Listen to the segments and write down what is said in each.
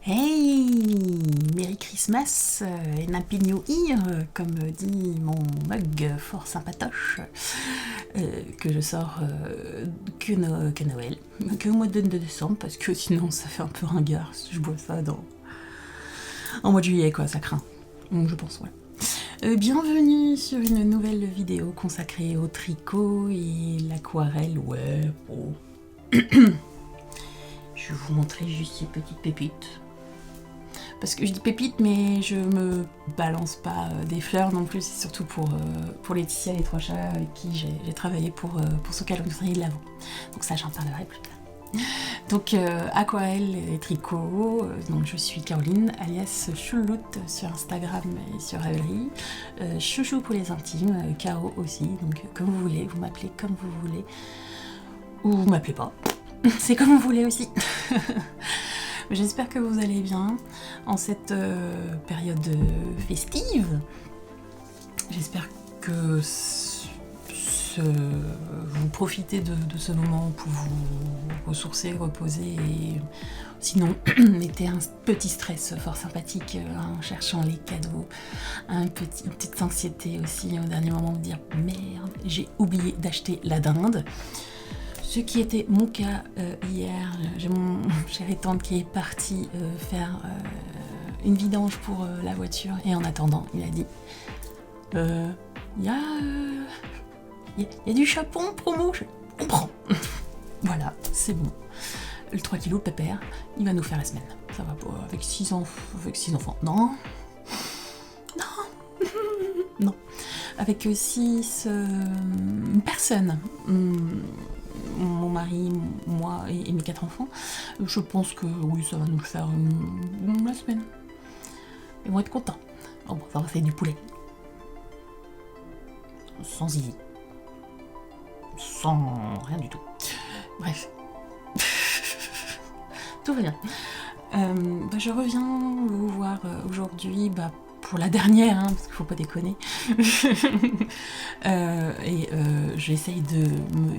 Hey, Merry Christmas and Happy New Year, comme dit mon mug fort sympatoche, que je sors que Noël, que au mois de décembre, parce que sinon ça fait un peu ringard si je bois ça en mois de juillet, quoi, ça craint. Donc je pense, voilà. Bienvenue sur une nouvelle vidéo consacrée au tricot et l'aquarelle, ouais, oh. Je vais vous montrer juste ces petites pépites. Parce que je dis pépites, mais je me balance pas des fleurs non plus, c'est surtout pour Laetitia, les trois chats avec qui j'ai travaillé pour ce calendrier de l'Avent. Donc ça, j'en parlerai plus tard. Donc aquarelle et tricot, donc je suis Caroline, alias Chouloute sur Instagram et sur Ravelry. Chouchou pour les intimes, Caro aussi, donc comme vous voulez, vous m'appelez comme vous voulez. Ou vous m'appelez pas, c'est comme vous voulez aussi. J'espère que vous allez bien en cette période festive. J'espère que vous profitez de ce moment pour vous ressourcer, reposer et sinon mettez un petit stress fort sympathique en cherchant les cadeaux, une petite anxiété aussi au dernier moment de dire merde, j'ai oublié d'acheter la dinde. Ce qui était mon cas hier, j'ai mon chéri tante qui est parti faire une vidange pour la voiture et en attendant, il a dit il y a du chapon promo, on prend. Voilà, c'est bon. Le 3 kilos de pépère, il va nous faire la semaine. Ça va pas avec 6 enfants. Non. Non. Avec 6 personnes. Mon mari, moi et mes 4 enfants, je pense que oui, ça va nous faire la semaine. Ils vont être contents. Oh bon, ça va faire du poulet. Sans zizi. Sans rien du tout. Bref. Tout va bien. Je reviens vous voir aujourd'hui, pour la dernière, hein, parce qu'il faut pas déconner. J'essaye de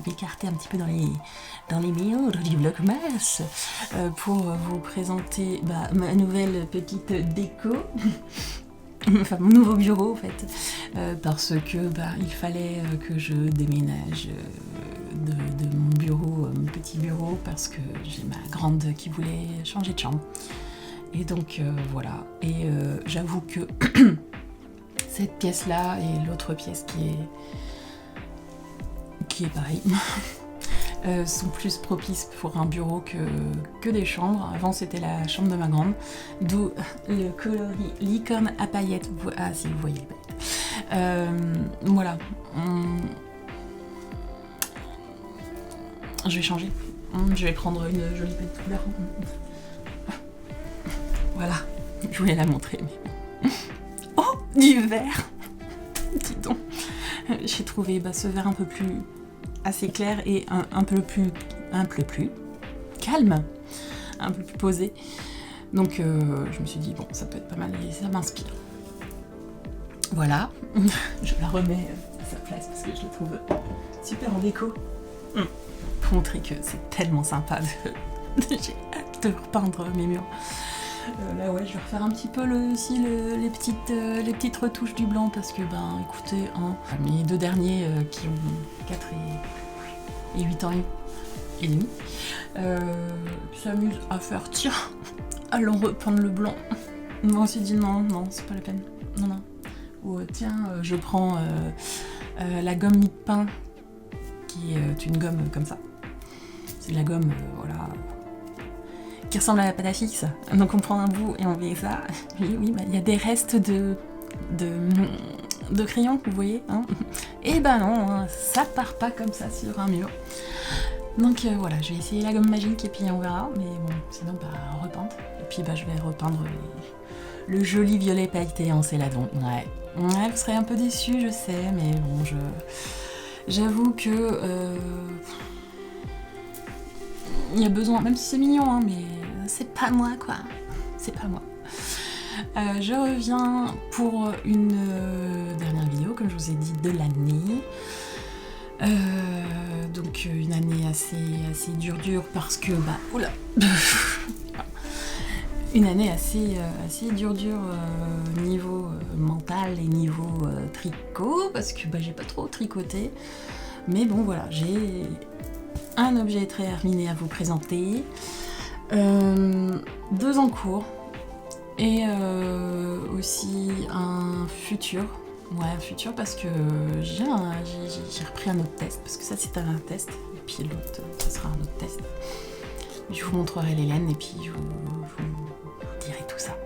m'écarter un petit peu dans les méandres du Vlogmas pour vous présenter ma nouvelle petite déco. Enfin, mon nouveau bureau en fait, parce que il fallait que je déménage de mon bureau, mon petit bureau, parce que j'ai ma grande qui voulait changer de chambre. Et donc voilà, et j'avoue que cette pièce-là et l'autre pièce qui est pareil, sont plus propices pour un bureau que des chambres. Avant c'était la chambre de ma grande, d'où le coloris licorne à paillettes. Ah si vous voyez les paillettes. Voilà. Je vais changer. Je vais prendre une jolie petite couleur. Voilà, je voulais la montrer, mais... Oh, du vert. Dis donc. J'ai trouvé ce vert un peu plus... assez clair et un peu plus calme, un peu plus posé. Donc je me suis dit, bon, ça peut être pas mal et ça m'inspire. Voilà, je la remets à sa place parce que je la trouve super en déco. Pour montrer que c'est tellement sympa j'ai hâte de repeindre mes murs. Là ouais, je vais refaire un petit peu les petites retouches du blanc parce que écoutez, mes 2 derniers qui ont 4 et 8 ans et demi s'amusent à faire tiens, allons repeindre le blanc. Moi aussi dit non, c'est pas la peine. Non. Ou tiens, je prends la gomme mie-de-pain qui est une gomme comme ça. C'est de la gomme, voilà, qui ressemble à la pâte à fixe. Donc on prend un bout et on met ça. Oui, il y a des restes de crayon, vous voyez, hein. Et non, hein, ça part pas comme ça sur un mur. Donc voilà, je vais essayer la gomme magique et puis on verra. Mais bon, sinon repeindre. Et puis je vais repeindre le joli violet pailleté en céladon. Ouais, vous serez un peu déçus, je sais, mais bon, j'avoue que il y a besoin, même si c'est mignon, hein, mais c'est pas moi, quoi. C'est pas moi. Je reviens pour une dernière vidéo, comme je vous ai dit, de l'année. Donc une année assez dure parce que, oula. une année assez dur niveau mental et niveau tricot, parce que j'ai pas trop tricoté. Mais bon voilà, j'ai un objet très terminé à vous présenter, 2 en cours, et aussi un futur. Ouais, un futur parce que j'ai repris un autre test, parce que ça c'était un test, et puis l'autre, ça sera un autre test. Je vous montrerai les laines et puis je vous dirai tout ça.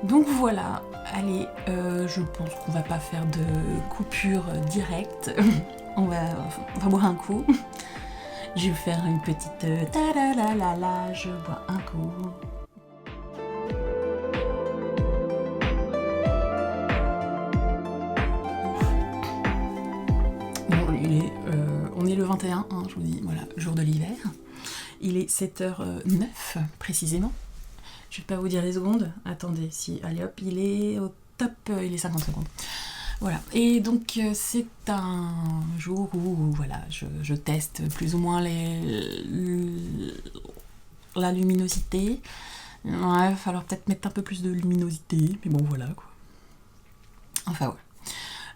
Donc voilà, allez, je pense qu'on va pas faire de coupure directe. on va boire un coup. Je vais faire une petite ta-da-la-la-la, je bois un coup. Bon, on est le 21, hein, je vous dis, voilà, jour de l'hiver. Il est 7h09 précisément. Je vais pas vous dire les secondes. Attendez, si, allez hop, il est au top, il est 50 secondes. Voilà, et donc c'est un jour où voilà, je teste plus ou moins la luminosité. Ouais, il va falloir peut-être mettre un peu plus de luminosité, mais bon voilà quoi. Enfin ouais.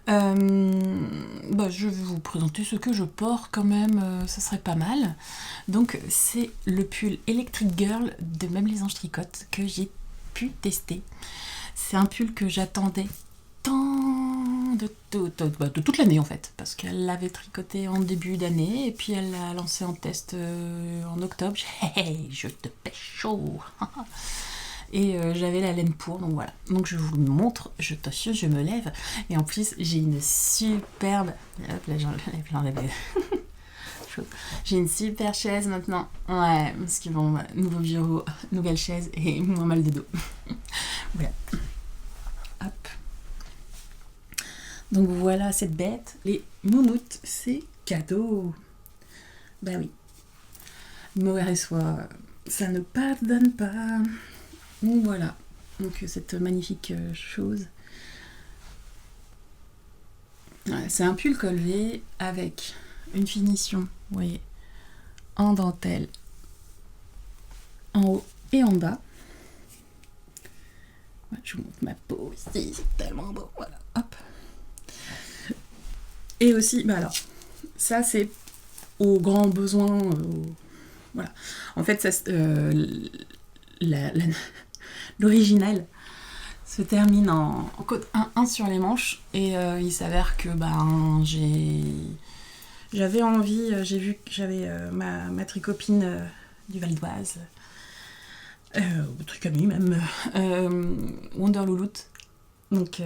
Je vais vous présenter ce que je porte quand même, ça serait pas mal. Donc c'est le pull Electric Girl de Même les Anges Tricotent que j'ai pu tester. C'est un pull que j'attendais de toute l'année en fait, parce qu'elle l'avait tricoté en début d'année et puis elle l'a lancé en test en octobre. Hey, je te pêche chaud. Et j'avais la laine pour, donc voilà. Donc je vous le montre, je t'assure, je me lève. Et en plus, j'ai une superbe... Hop, là, j'enlève j'ai une super chaise maintenant. Ouais, parce que bon, nouveau bureau, nouvelle chaise et moins mal de dos. Voilà. Hop. Donc voilà cette bête. Les moumoutes, c'est cadeau. Bah oui. Mauvais soit, ça ne pardonne pas. Donc voilà, donc cette magnifique chose. Ouais, c'est un pull colvé avec une finition, vous voyez, en dentelle, en haut et en bas. Ouais, je vous montre ma peau ici, c'est tellement beau, voilà, hop. Et aussi, alors, ça c'est aux grands besoins, voilà. En fait, ça, l'original se termine en code 1-1 sur les manches et il s'avère que j'avais envie, j'ai vu que j'avais ma tricopine du Val d'Oise, tricamie même, Wonderlouloute, donc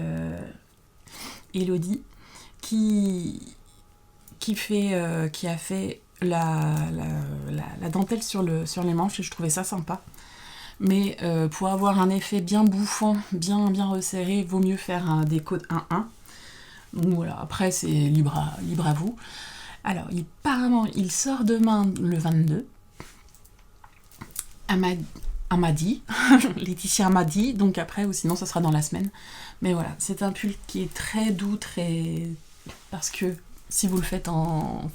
Elodie, qui a fait la dentelle sur les manches et je trouvais ça sympa. Mais pour avoir un effet bien bouffant, bien resserré, vaut mieux faire des codes 1-1. Donc voilà, après c'est libre à vous. Alors, apparemment, il sort demain le 22. Amadi, Laetitia Amadi, donc après, ou sinon ça sera dans la semaine. Mais voilà, c'est un pull qui est très doux, parce que si vous le faites en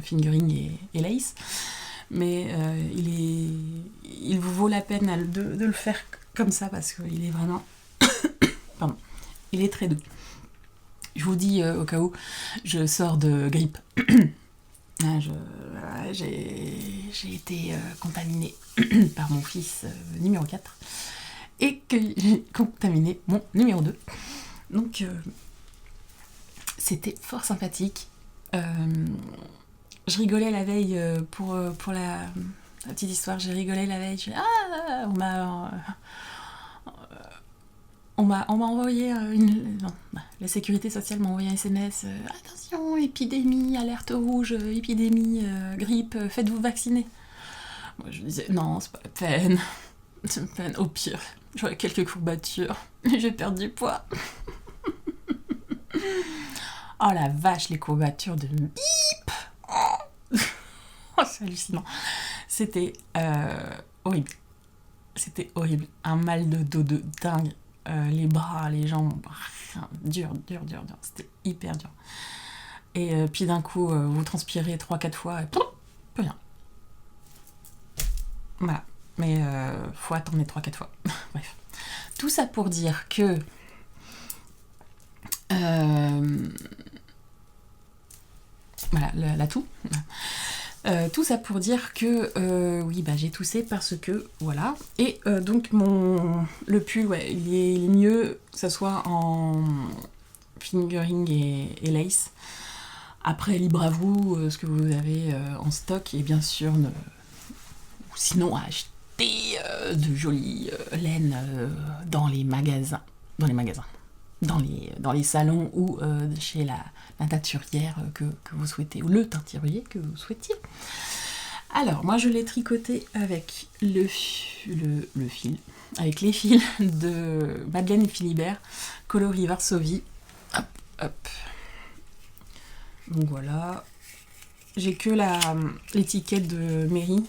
fingering et lace, mais il vous vaut la peine de le faire comme ça parce qu'il est vraiment pardon, il est très doux. Je vous dis au cas où je sors de grippe. J'ai été contaminée par mon fils numéro 4 et que j'ai contaminé mon numéro 2. Donc c'était fort sympathique. Je rigolais la veille pour la petite histoire. J'ai rigolé la veille. On m'a envoyé la sécurité sociale m'a envoyé un SMS. Attention, épidémie, alerte rouge, épidémie, grippe, faites-vous vacciner. Moi je disais non, c'est pas la peine. C'est pas la peine. Au pire, j'aurais quelques courbatures. Je vais perdre du poids. Oh la vache, les courbatures de bip. Oh, c'est hallucinant. C'était horrible. C'était horrible. Un mal de dos de dingue. Les bras, les jambes, dur. C'était hyper dur. Et puis d'un coup, vous transpirez 3-4 fois et plus rien. Voilà. mais faut attendre les 3-4 fois. Bref. Tout ça pour dire que voilà, l'atout. Tout ça pour dire que oui, bah, j'ai toussé parce que voilà. Et donc le pull, ouais, il est mieux que ça soit en fingering et lace. Après, libre à vous ce que vous avez en stock, et bien sûr, sinon acheter de jolies laines dans les magasins. Dans les salons ou chez la teinturière que vous souhaitez, ou le teinturier que vous souhaitiez. Alors, moi je l'ai tricoté avec le fil, avec les fils de Madeleine Philibert, coloris Varsovie. Hop, hop. Donc voilà. J'ai que l'étiquette de Mairie.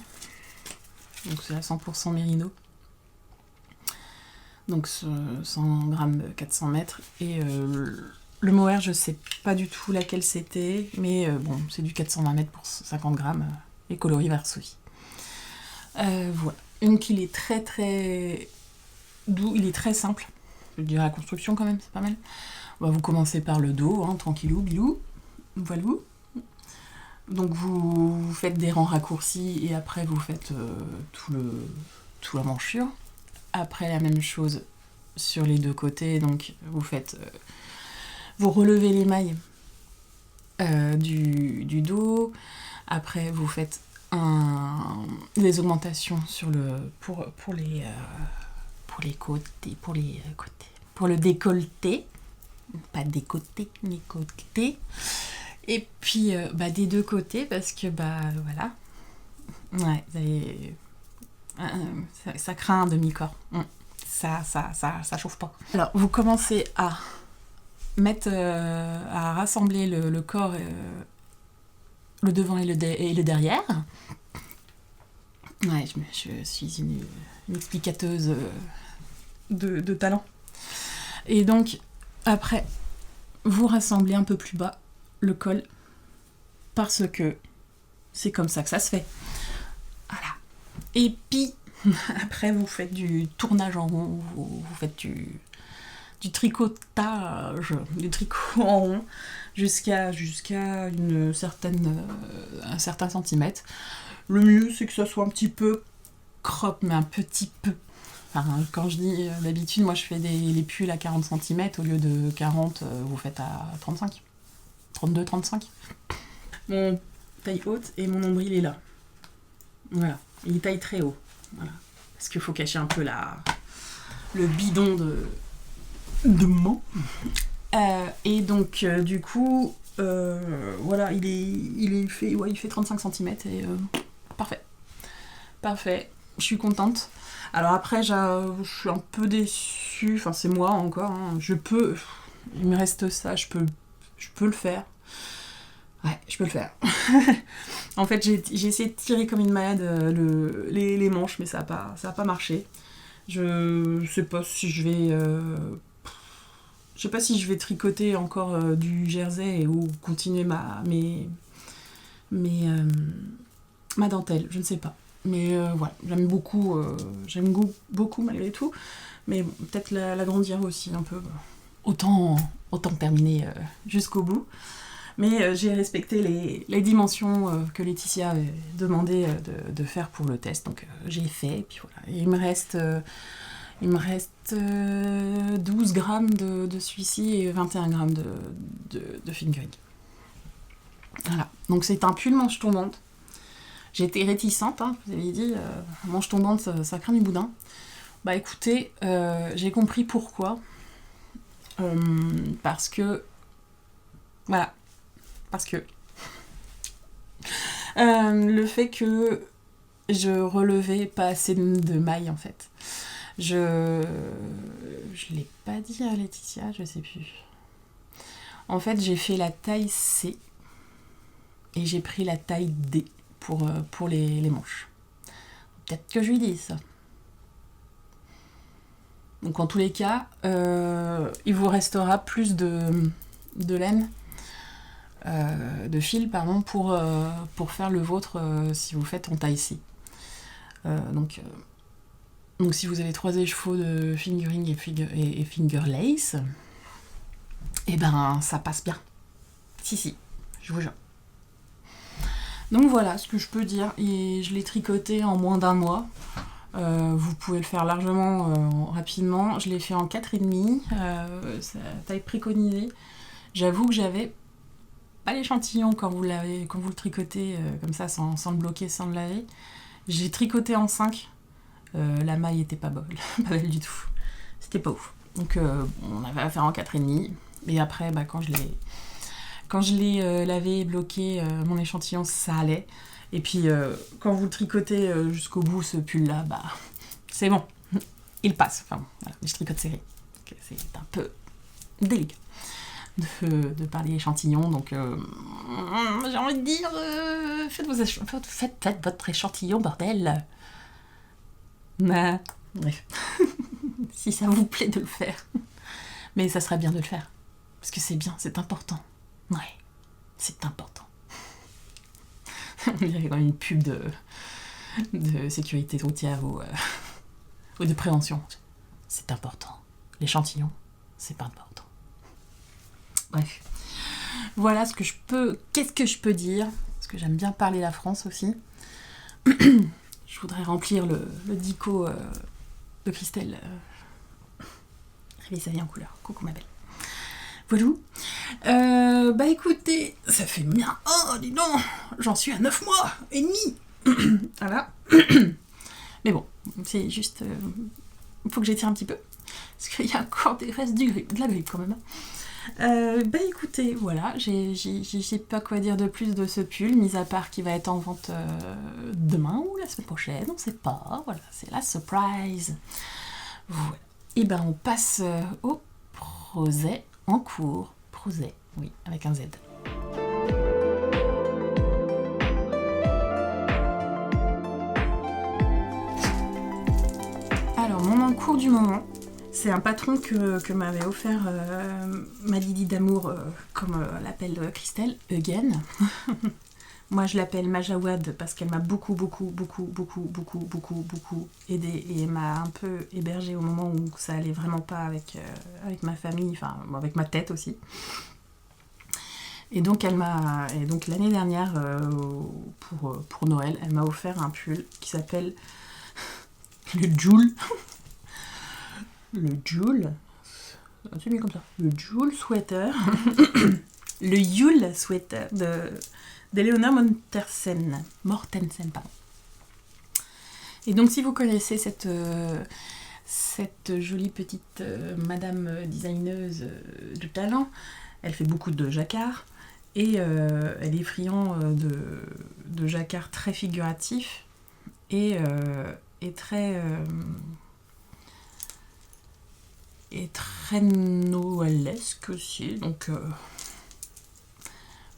Donc c'est à 100% Mérino. Donc 100 grammes 400 mètres. Et le mohair, je sais pas du tout laquelle c'était, mais bon, c'est du 420 mètres pour 50 grammes et coloris Varsovie. Voilà. Donc il est très très doux, il est très simple. Je dirais la construction quand même, c'est pas mal. Vous commencez par le dos, hein, tranquillou, bilou. Voilà. Donc vous faites des rangs raccourcis et après vous faites tout la manchure. Après la même chose sur les deux côtés, donc vous relevez les mailles du dos. Après vous faites des augmentations pour le décolleté, pas décoté, mais côté. Et puis des deux côtés, parce que voilà, ouais, ça craint un demi-corps. Ça chauffe pas. Alors vous commencez à à rassembler le corps, le devant et le derrière. Ouais, je suis une explicateuse de talent. Et donc après vous rassemblez un peu plus bas le col, parce que c'est comme ça que ça se fait. Voilà. Et puis après vous faites du tournage en rond, vous faites du tricotage, du tricot en rond jusqu'à un certain centimètre. Le mieux c'est que ça soit un petit peu crop, mais un petit peu. Enfin, quand je dis d'habitude, moi je fais les pulls à 40 cm, au lieu de 40, vous faites à 35. 32, 35. Mon taille haute et mon nombril est là. Voilà. Il est taille très haut. Voilà. Parce qu'il faut cacher un peu le bidon de main. Et donc, du coup, voilà, il fait 35 cm et parfait. Parfait. Je suis contente. Alors après, je suis un peu déçue. Enfin, c'est moi encore. Hein. Il me reste ça. Je peux le faire. Ouais, je peux le faire. En fait, j'ai essayé de tirer comme une malade les manches, mais ça a pas marché. Je sais pas si je vais tricoter encore du jersey ou continuer ma dentelle. Je ne sais pas. Mais voilà, j'aime beaucoup malgré tout. Mais bon, peut-être l'agrandir aussi un peu. Autant terminer jusqu'au bout. Mais j'ai respecté les dimensions que Laetitia avait demandé de faire pour le test. Donc j'ai fait, et puis voilà. Et il me reste 12 grammes de celui-ci et 21 grammes de fingering. Voilà. Donc c'est un pull manche tombante. J'étais réticente, hein, vous avez dit, manche tombante, ça craint du boudin. Bah écoutez, j'ai compris pourquoi. Parce que... Voilà. Parce que le fait que je relevais pas assez de mailles en fait. Je l'ai pas dit à Laetitia, je sais plus. En fait, j'ai fait la taille C et j'ai pris la taille D pour les manches. Peut-être que je lui dis ça. Donc en tous les cas, il vous restera plus de laine. De fil pardon pour faire le vôtre si vous faites en taille C. Donc Donc si vous avez 3 échevaux de fingering et finger lace, et ben ça passe bien. Si, je vous jure. Donc voilà ce que je peux dire. Et je l'ai tricoté en moins d'1 mois. Vous pouvez le faire largement rapidement. Je l'ai fait en 4,5, c'est la taille préconisée. J'avoue que j'avais pas l'échantillon quand vous le tricotez comme ça, sans le bloquer, sans le laver. J'ai tricoté en 5. La maille était pas belle, pas belle du tout. C'était pas ouf. Donc on avait à faire en 4,5. Et après, quand je l'ai lavé et bloqué, mon échantillon, ça allait. Et puis, quand vous le tricotez jusqu'au bout, ce pull-là, bah, c'est bon. Il passe. Enfin, voilà, je tricote serré. Donc, c'est un peu délicat de parler échantillon. Donc, j'ai envie de dire, faites votre échantillon, bordel. Mais, bref. Si ça vous plaît de le faire. Mais ça serait bien de le faire. Parce que c'est bien, c'est important. Ouais, c'est important. On dirait comme une pub de sécurité routière ou de prévention. C'est important. L'échantillon, c'est pas important. Bref. Voilà ce que je peux... Qu'est-ce que je peux dire? Parce que j'aime bien parler la France aussi. Je voudrais remplir le dico de Christelle. Réveille sa vie en couleur. Coucou ma belle. Voilà. Bah écoutez, ça fait bien. Oh, dis donc, j'en suis à 9 mois et demi. Voilà. Mais bon, c'est juste... Il faut que j'étire un petit peu. Parce qu'il y a encore des restes de la grippe quand même. Bah écoutez, voilà, j'ai pas quoi dire de plus de ce pull, mis à part qu'il va être en vente demain ou la semaine prochaine, on sait pas. Voilà, c'est la surprise. Voilà. Et ben on passe au projet en cours. Projet, oui, avec un Z. Alors, mon en cours du moment, c'est un patron que m'avait offert ma Lydie d'amour, comme l'appelle Christelle, Eugen. Moi, je l'appelle Majawad parce qu'elle m'a beaucoup aidée et m'a un peu hébergée au moment où ça allait vraiment pas avec ma famille, enfin avec ma tête aussi. Et donc l'année dernière, pour Noël, elle m'a offert un pull qui s'appelle le Joule. Le Joule, c'est mis comme ça. Le Joule Sweater, le Yule Sweater d'Eleonore Mortensen, pardon. Et donc si vous connaissez cette jolie petite madame designeuse de talent, elle fait beaucoup de jacquard et elle est friand de jacquard très figuratif et très noëlesque aussi, donc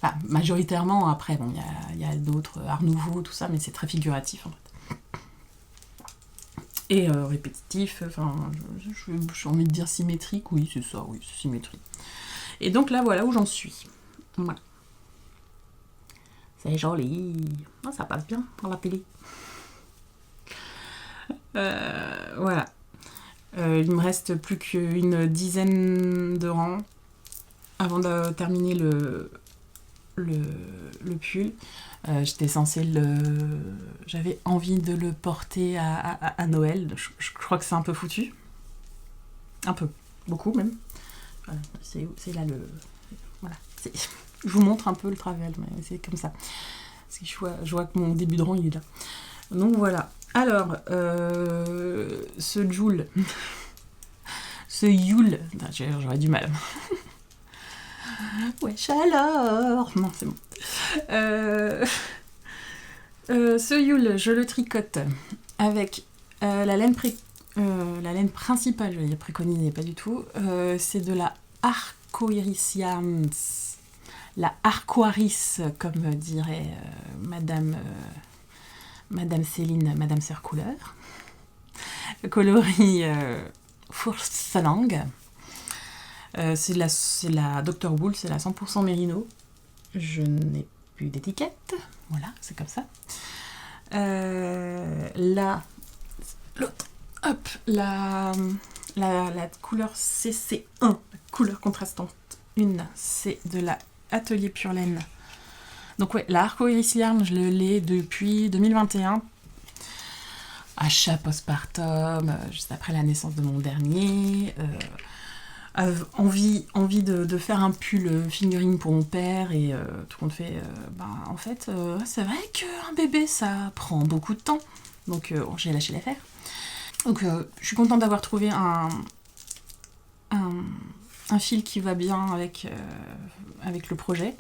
enfin, majoritairement, après bon, il y a d'autres art nouveau, tout ça, mais c'est très figuratif en fait et répétitif, enfin j'ai envie de dire symétrique, oui c'est ça, oui c'est symétrique. Et donc là voilà où j'en suis. Voilà. C'est joli, oh, ça passe bien dans la télé. Voilà. Il me reste plus qu'une dizaine de rangs avant de terminer le pull. J'avais envie de le porter à Noël. Je crois que c'est un peu foutu. Un peu. Beaucoup même. Voilà, c'est là le... Voilà. Je vous montre un peu le travel, mais c'est comme ça. Parce que je vois que mon début de rang, il est là. Donc voilà. Alors, ce Joule, ce Yule, j'aurais du mal. Wesh alors. Non, c'est bon. Ce Yule, je le tricote avec la laine principale, je vais dire préconisée, pas du tout. C'est de la Arcoirisians, la Arcoiris, comme dirait Madame Céline, Madame Sœur Couleur. Coloris Furstenlang. C'est la Dr. Wool, c'est la 100% Mérino. Je n'ai plus d'étiquette. Voilà, c'est comme ça. Là, l'autre. Hop, la couleur CC1, la couleur contrastante 1, c'est de la Atelier Pure Laine. Donc ouais, la Arcoiris Yarn, je l'ai depuis 2021. Achat postpartum, juste après la naissance de mon dernier. Envie de faire un pull fingering pour mon père et tout compte fait, en fait, c'est vrai qu'un bébé, ça prend beaucoup de temps. Donc j'ai lâché l'affaire. Donc je suis contente d'avoir trouvé un fil qui va bien avec le projet.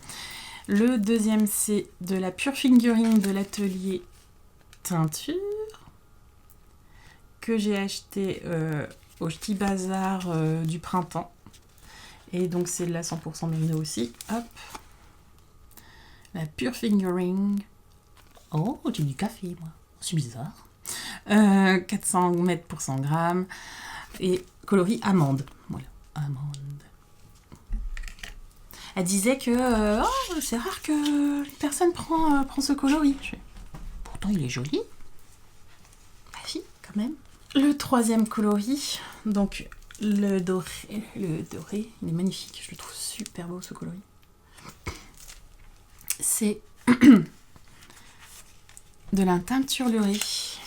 Le deuxième, c'est de la Pure Fingering de l'atelier Teinture que j'ai acheté au petit bazar du printemps. Et donc c'est de la 100% merino aussi. Hop. La Pure Fingering. Oh, j'ai du café, moi. C'est bizarre. 400 mètres pour 100 grammes. Et coloris amande. Voilà, amande. Elle disait que c'est rare que une personne prend ce coloris. Pourtant, il est joli. Bah si, quand même. Le troisième coloris, donc le doré, il est magnifique. Je le trouve super beau, ce coloris. C'est de la teinturlerie.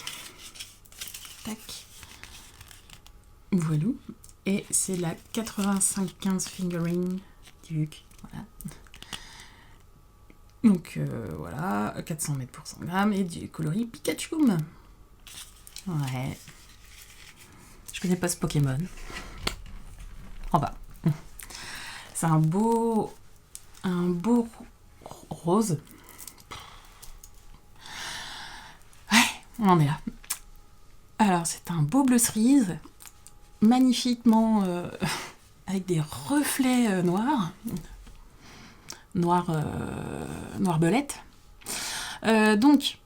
Tac. Voilà. Et c'est la 85-15 fingering Duke. Voilà. Donc voilà, 400 mètres pour 100 grammes et du coloris Pikachu. Ouais. Je connais pas ce Pokémon. On va. C'est un beau rose. Ouais, on en est là. Alors, c'est un beau bleu cerise, magnifiquement avec des reflets noirs. Noir belette. Donc,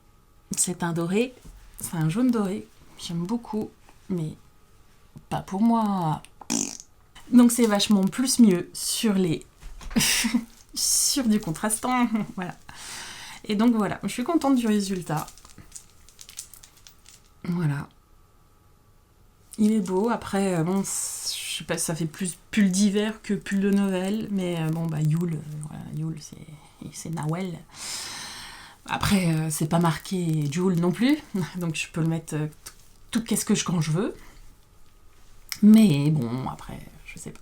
c'est un doré, c'est un jaune doré. J'aime beaucoup, mais pas pour moi. Donc, c'est vachement plus mieux sur les... sur du contrastant. Voilà. Et donc, voilà. Je suis contente du résultat. Voilà. Il est beau. Après, bon, je sais pas si ça fait plus pull d'hiver que pull de Noël, mais Yule, voilà, Yule, c'est Noël. Après, c'est pas marqué Joule non plus, donc je peux le mettre tout quand je veux. Mais bon, après, je sais pas.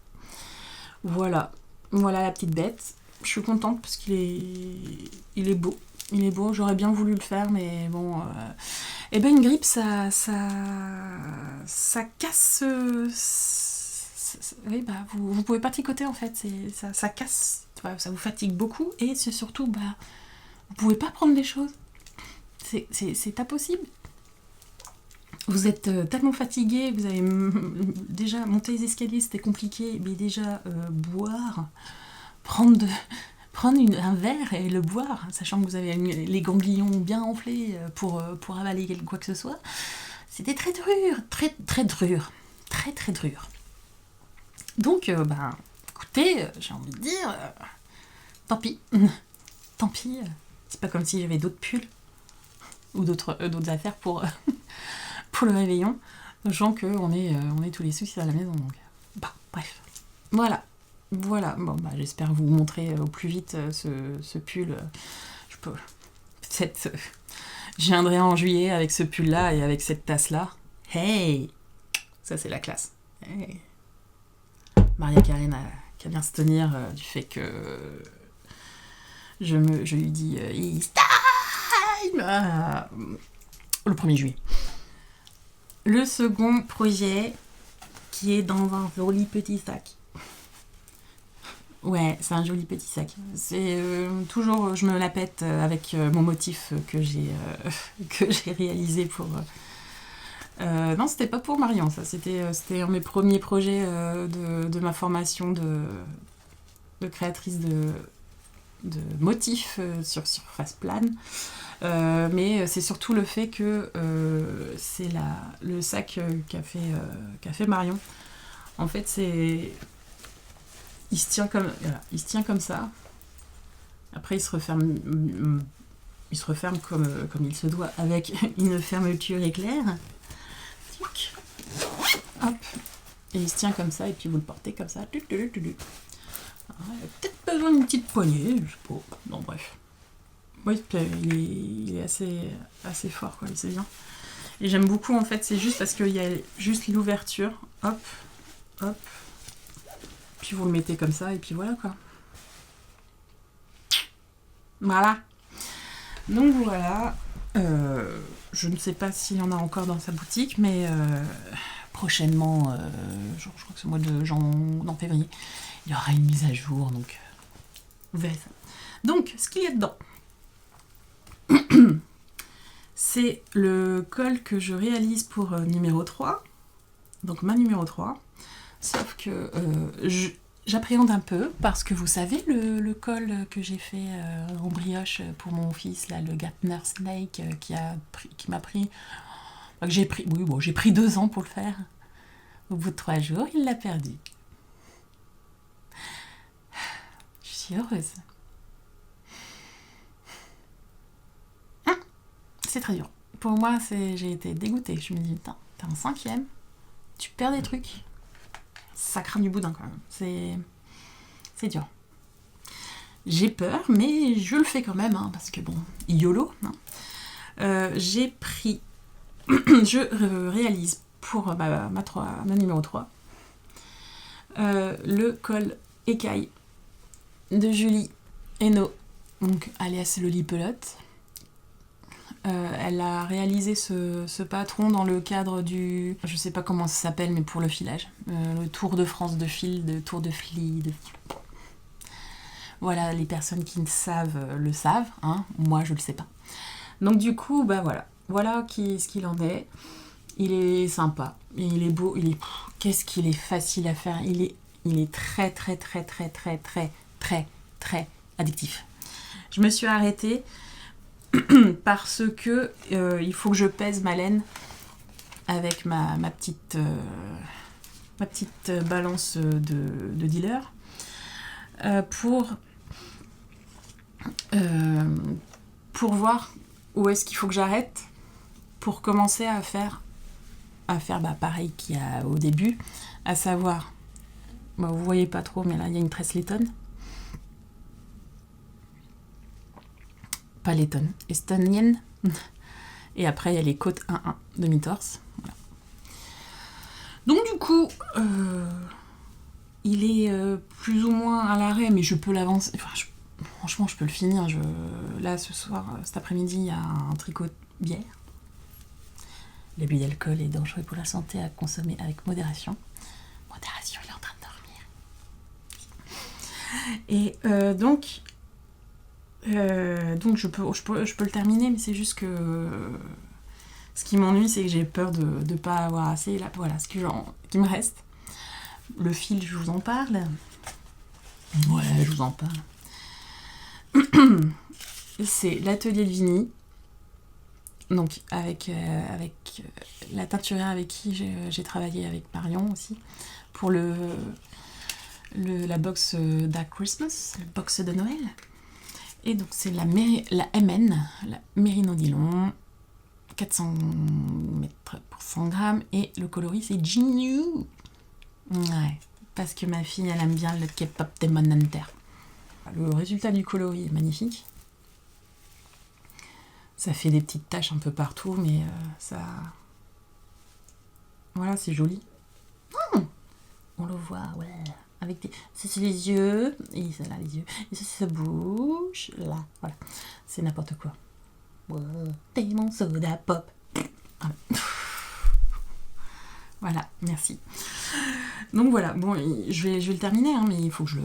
Voilà la petite bête. Je suis contente parce qu'il est beau. Il est beau, j'aurais bien voulu le faire, mais bon... une grippe, ça casse... oui, vous pouvez pas tricoter, en fait. Ça casse, ça vous fatigue beaucoup. Et c'est surtout, vous pouvez pas prendre les choses. C'est impossible. Vous êtes tellement fatigué, vous avez déjà monté les escaliers, c'était compliqué, mais déjà boire, prendre un verre et le boire, sachant que vous avez les ganglions bien enflés pour avaler quoi que ce soit, c'était très dur, très dur. Donc, écoutez, j'ai envie de dire, tant pis, c'est pas comme si j'avais d'autres pulls ou d'autres affaires pour le réveillon, sachant qu'on est tous les soucis à la maison, donc bref, voilà, bon j'espère vous montrer au plus vite ce pull, je peux peut-être, je viendrai en juillet avec ce pull là et avec cette tasse là, hey, ça c'est la classe, hey. Maria Karen qui a bien se tenir du fait que je lui dis It's time le 1er juillet. Le second projet qui est dans un joli petit sac. Ouais, c'est un joli petit sac. C'est toujours, je me la pète avec mon motif que j'ai réalisé pour... non, c'était pas pour Marion, ça. C'était un de mes premiers projets de ma formation de créatrice de motifs sur surface plane. Mais c'est surtout le fait que c'est le sac qu'a fait Marion. En fait, il se tient comme ça. Après, il se referme comme il se doit avec une fermeture éclair. Et il se tient comme ça, et puis vous le portez comme ça. Il a peut-être besoin d'une petite poignée, je sais pas. Non, bref. Oui, il est assez fort, quoi, c'est bien. Et j'aime beaucoup, en fait, c'est juste parce qu'il y a juste l'ouverture. Hop, hop. Puis vous le mettez comme ça, et puis voilà, quoi. Voilà. Donc voilà. Je ne sais pas s'il y en a encore dans sa boutique, mais prochainement, je crois que c'est au mois de février, il y aura une mise à jour, donc vous verrez ça. Donc, ce qu'il y a dedans, c'est le col que je réalise pour numéro 3, donc ma numéro 3, sauf que j'appréhende un peu, parce que vous savez le col que j'ai fait en brioche pour mon fils, là, le Gartner Snake, qui m'a pris... j'ai pris 2 ans pour le faire. Au bout de 3 jours, il l'a perdu. Je suis heureuse. C'est très dur. Pour moi, j'ai été dégoûtée. Je me dis, putain, t'es en 5e, tu perds des trucs. Ça craint du boudin quand même. C'est dur. J'ai peur, mais je le fais quand même, hein, parce que bon, YOLO. Hein. J'ai pris... je réalise pour ma numéro 3 le col écaille de Julie Hainaut, donc alias Loli Pelote. Elle a réalisé ce patron dans le cadre du... Je sais pas comment ça s'appelle, mais pour le filage. Le Tour de France de fil, de Tour de fil... Voilà, les personnes qui le savent, hein. Moi je le sais pas. Donc du coup, voilà ce qu'il en est. Il est sympa, il est beau, qu'est-ce qu'il est facile à faire. Il est très très très très très très très très addictif. Je me suis arrêtée parce que il faut que je pèse ma laine avec ma petite balance de dealer pour voir où est-ce qu'il faut que j'arrête pour commencer à faire pareil qu'il y a au début, à savoir, vous voyez pas trop, mais là il y a une tresse lettonne. Pas lettonne, estonienne. Et après il y a les côtes 1-1 demi-torse. Voilà. Donc du coup, il est plus ou moins à l'arrêt, mais je peux l'avancer. Enfin, franchement, je peux le finir. Là, ce soir, cet après-midi, il y a un tricot de bière. L'abus d'alcool est dangereux pour la santé, à consommer avec modération. Modération, il est en train de dormir. Et donc je peux le terminer, mais c'est juste que ce qui m'ennuie, c'est que j'ai peur de ne pas avoir assez. Là, voilà ce qui me reste. Le fil, je vous en parle. Ouais, je vous en parle. C'est l'atelier de Vigny. Donc avec la teinturière avec qui j'ai travaillé avec Marion aussi pour la box Dark Christmas, la box de Noël. Et donc c'est la MN, la Mérino-Dillon, 400 mètres pour 100 grammes, et le coloris c'est Ginu. Ouais, parce que ma fille elle aime bien le K-pop Demon Hunter. Le résultat du coloris est magnifique. Ça fait des petites taches un peu partout, mais ça... Voilà, c'est joli. On le voit, ouais. Avec des... Ça, c'est les yeux. Et ça, là, les yeux. Et ça, c'est sa bouche. Là, voilà. C'est n'importe quoi. Wow. T'es mon soda pop. Voilà. Voilà, merci. Donc voilà, bon, je vais le terminer, hein, mais il faut que je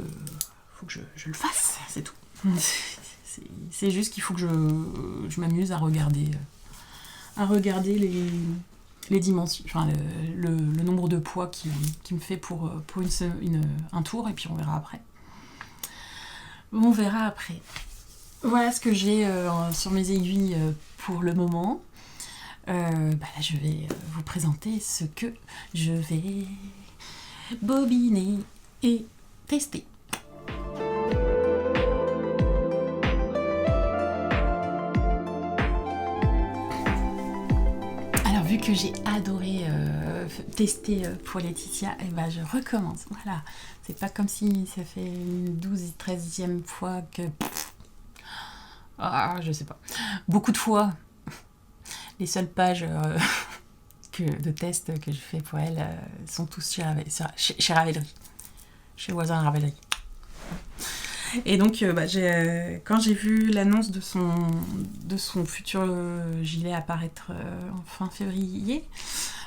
le fasse, c'est tout. C'est juste qu'il faut que je m'amuse à regarder les dimensions, enfin le nombre de poids qui me fait pour un tour, et puis on verra après. On verra après. Voilà ce que j'ai sur mes aiguilles pour le moment. Là, je vais vous présenter ce que je vais bobiner et tester. Alors, vu que j'ai adoré tester pour Laetitia, et ben je recommence. Voilà. C'est pas comme si ça fait une 13e fois que... je sais pas. Beaucoup de fois, les seules pages de tests que je fais pour elle sont tous chez Ravelry. Chez Voisin Ravelry. Et donc, quand j'ai vu l'annonce de son futur gilet apparaître en fin février,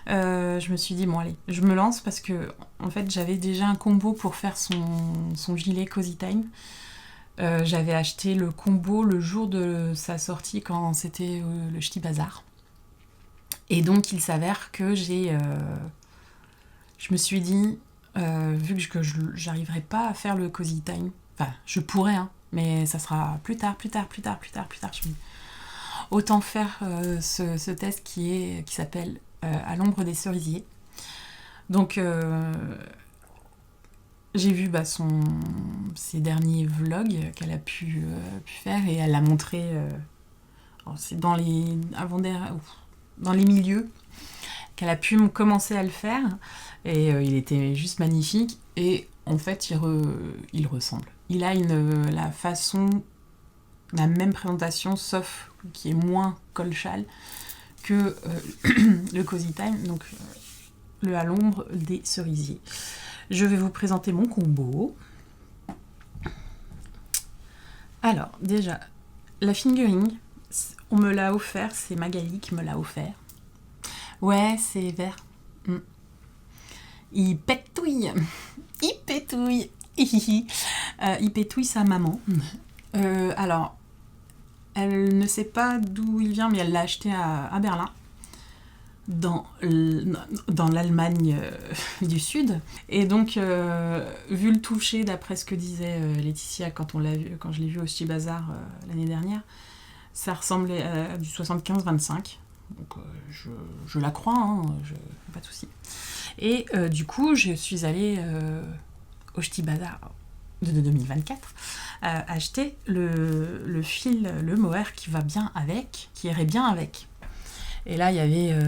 je me suis dit, bon allez, je me lance parce que en fait, j'avais déjà un combo pour faire son gilet Cozy Time. J'avais acheté le combo le jour de sa sortie quand c'était le Ch'ti Bazar. Et donc, il s'avère que je me suis dit, vu que j'arriverai pas à faire le Cozy Time, enfin, je pourrais, hein, mais ça sera plus tard. Je me dis, autant faire ce test qui s'appelle À l'ombre des cerisiers. Donc, j'ai vu ses derniers vlogs qu'elle a pu faire et elle a montré. C'est dans les milieux qu'elle a pu commencer à le faire et il était juste magnifique et en fait il ressemble. Il a la même présentation sauf qui est moins col-châle que le Cozy Time, donc le À l'ombre des cerisiers. Je vais vous présenter mon combo. Alors déjà, la fingering, on me l'a offert, c'est Magali qui me l'a offert. Ouais, c'est vert. Il pétouille. Il pétouille sa maman. Alors, elle ne sait pas d'où il vient, mais elle l'a acheté à Berlin, dans l'Allemagne du Sud. Et donc, vu le toucher, d'après ce que disait Laetitia quand je l'ai vu au Ch'ti Bazar l'année dernière, ça ressemblait à du 75-25. Donc je la crois, hein, pas de souci. Et du coup, je suis allée au Ch'ti Bazar de 2024 acheter le fil, le mohair qui irait bien avec. Et là, il y avait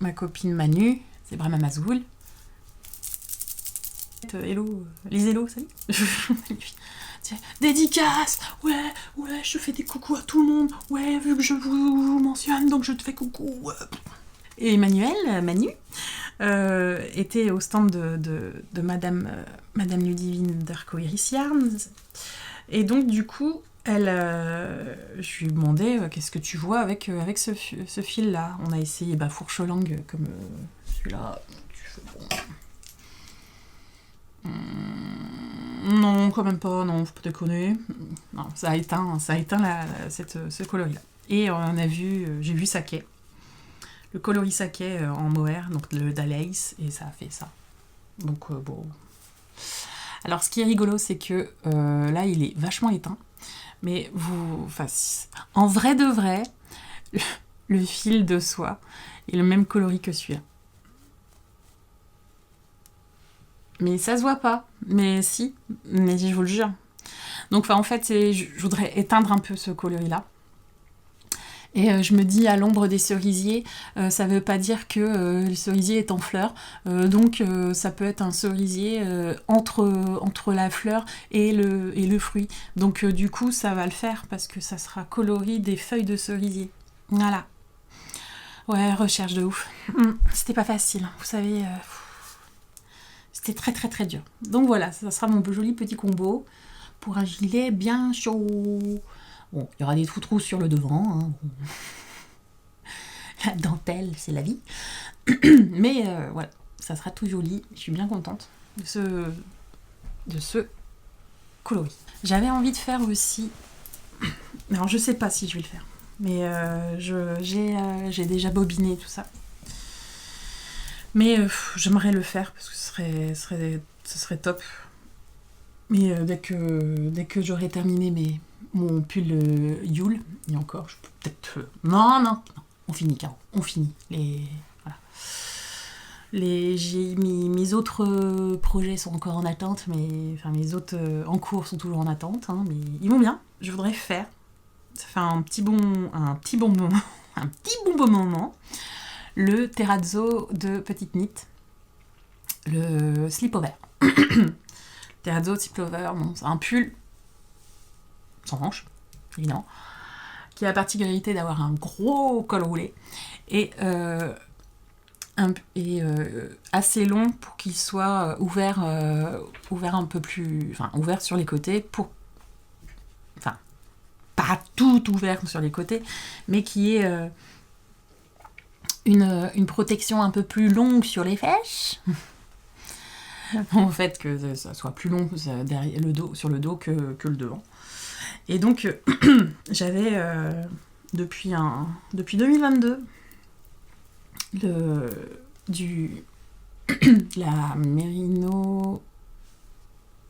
ma copine Manu, c'est Brahma Mazoul. Hello, les hello, salut. Dédicace, ouais, je fais des coucous à tout le monde, ouais, vu que je vous mentionne, donc je te fais coucou. Et Manu, était au stand de Madame Ludivine d'Arcoiris Yarns. Et donc, du coup, je lui ai demandé qu'est-ce que tu vois avec ce fil-là. On a essayé fourche-langue comme celui-là. Non, quand même pas, non, faut pas déconner. Non, ça a éteint ce coloris-là. Et j'ai vu Saké. Le coloris Saké en mohair, donc le Dalace, et ça a fait ça. Donc bon. Alors ce qui est rigolo, c'est que là, il est vachement éteint. Mais en vrai de vrai, le fil de soie est le même coloris que celui-là. Mais ça se voit pas. Mais si, mais je vous le jure. Donc en fait, je voudrais éteindre un peu ce coloris-là. Et je me dis, à l'ombre des cerisiers, ça veut pas dire que le cerisier est en fleur. Donc ça peut être un cerisier entre la fleur et le fruit. Donc du coup, ça va le faire parce que ça sera coloris des feuilles de cerisier. Voilà. Ouais, recherche de ouf. C'était pas facile, vous savez. C'était très très très dur. Donc voilà, ça sera mon joli petit combo pour un gilet bien chaud. Bon, il y aura des trous sur le devant. Hein. La dentelle, c'est la vie. Mais voilà, ça sera tout joli. Je suis bien contente de ce coloris. J'avais envie de faire aussi... Alors, je sais pas si je vais le faire. Mais j'ai déjà bobiné tout ça. Mais j'aimerais le faire parce que ce serait top. Mais dès que j'aurai terminé mon pull Yule, et encore, je peux peut-être... Non, on finit, Caro, on finit. Voilà. Mes autres projets sont encore en attente, mes autres en cours sont toujours en attente, hein, mais ils vont bien. Je voudrais faire. Ça fait un petit bon moment. le terrazzo de Petite Knit, le Slipover. Terrazzo Slipover, bon, c'est un pull sans manches, évidemment, qui a la particularité d'avoir un gros col roulé et assez long pour qu'il soit ouvert un peu plus... Enfin, ouvert sur les côtés pour... Enfin, pas tout ouvert sur les côtés, mais qui est une protection un peu plus longue sur les fesses. En fait, que ça soit plus long derrière le dos, sur le dos que le devant. Et donc, j'avais, depuis 2022, la Merino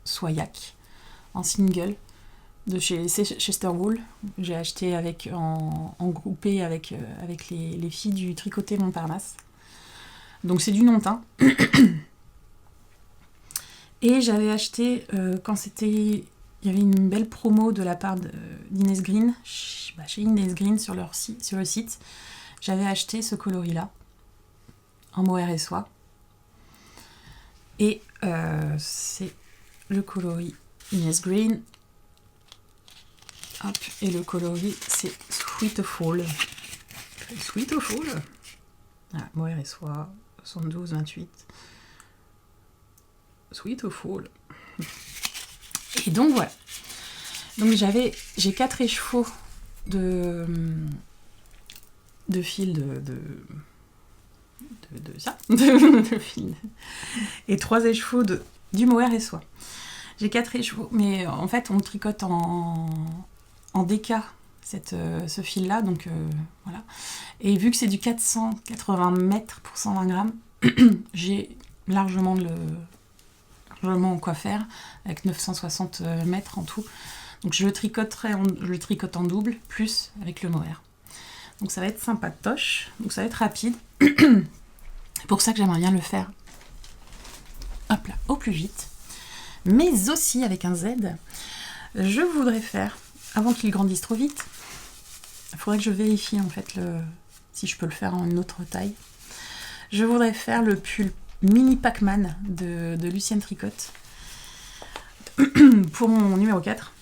Soyac en single de chez Chesterwool. J'ai acheté en groupé avec les filles du Tricoté Montparnasse. Donc c'est du non-teint. Et j'avais acheté quand c'était... Il y avait une belle promo de la part d'Inès Green, chez Inès Green sur le site. J'avais acheté ce coloris-là, en mohair et soie. Et c'est le coloris Inès Green. Hop, et le coloris, c'est Sweetful. Sweetful. Voilà, mohair et soie, 72-28. Sweetful. Et donc voilà. Donc j'ai 4 écheveaux de fil de fil et 3 écheveaux du mohair et soie. J'ai 4 écheveaux, mais en fait on tricote en déca ce fil là, donc voilà. Et vu que c'est du 480 mètres pour 120 grammes, j'ai largement quoi faire avec 960 mètres en tout. Donc je le tricote en double plus avec le mohair. Donc ça va être sympatoche, donc ça va être rapide. C'est pour ça que j'aimerais bien le faire hop là, au plus vite. Mais aussi avec un Z, je voudrais faire, avant qu'il grandisse trop vite, il faudrait que je vérifie en fait si je peux le faire en une autre taille. Je voudrais faire le pull Mini Pac-Man de Lucienne Tricotte pour mon numéro 4.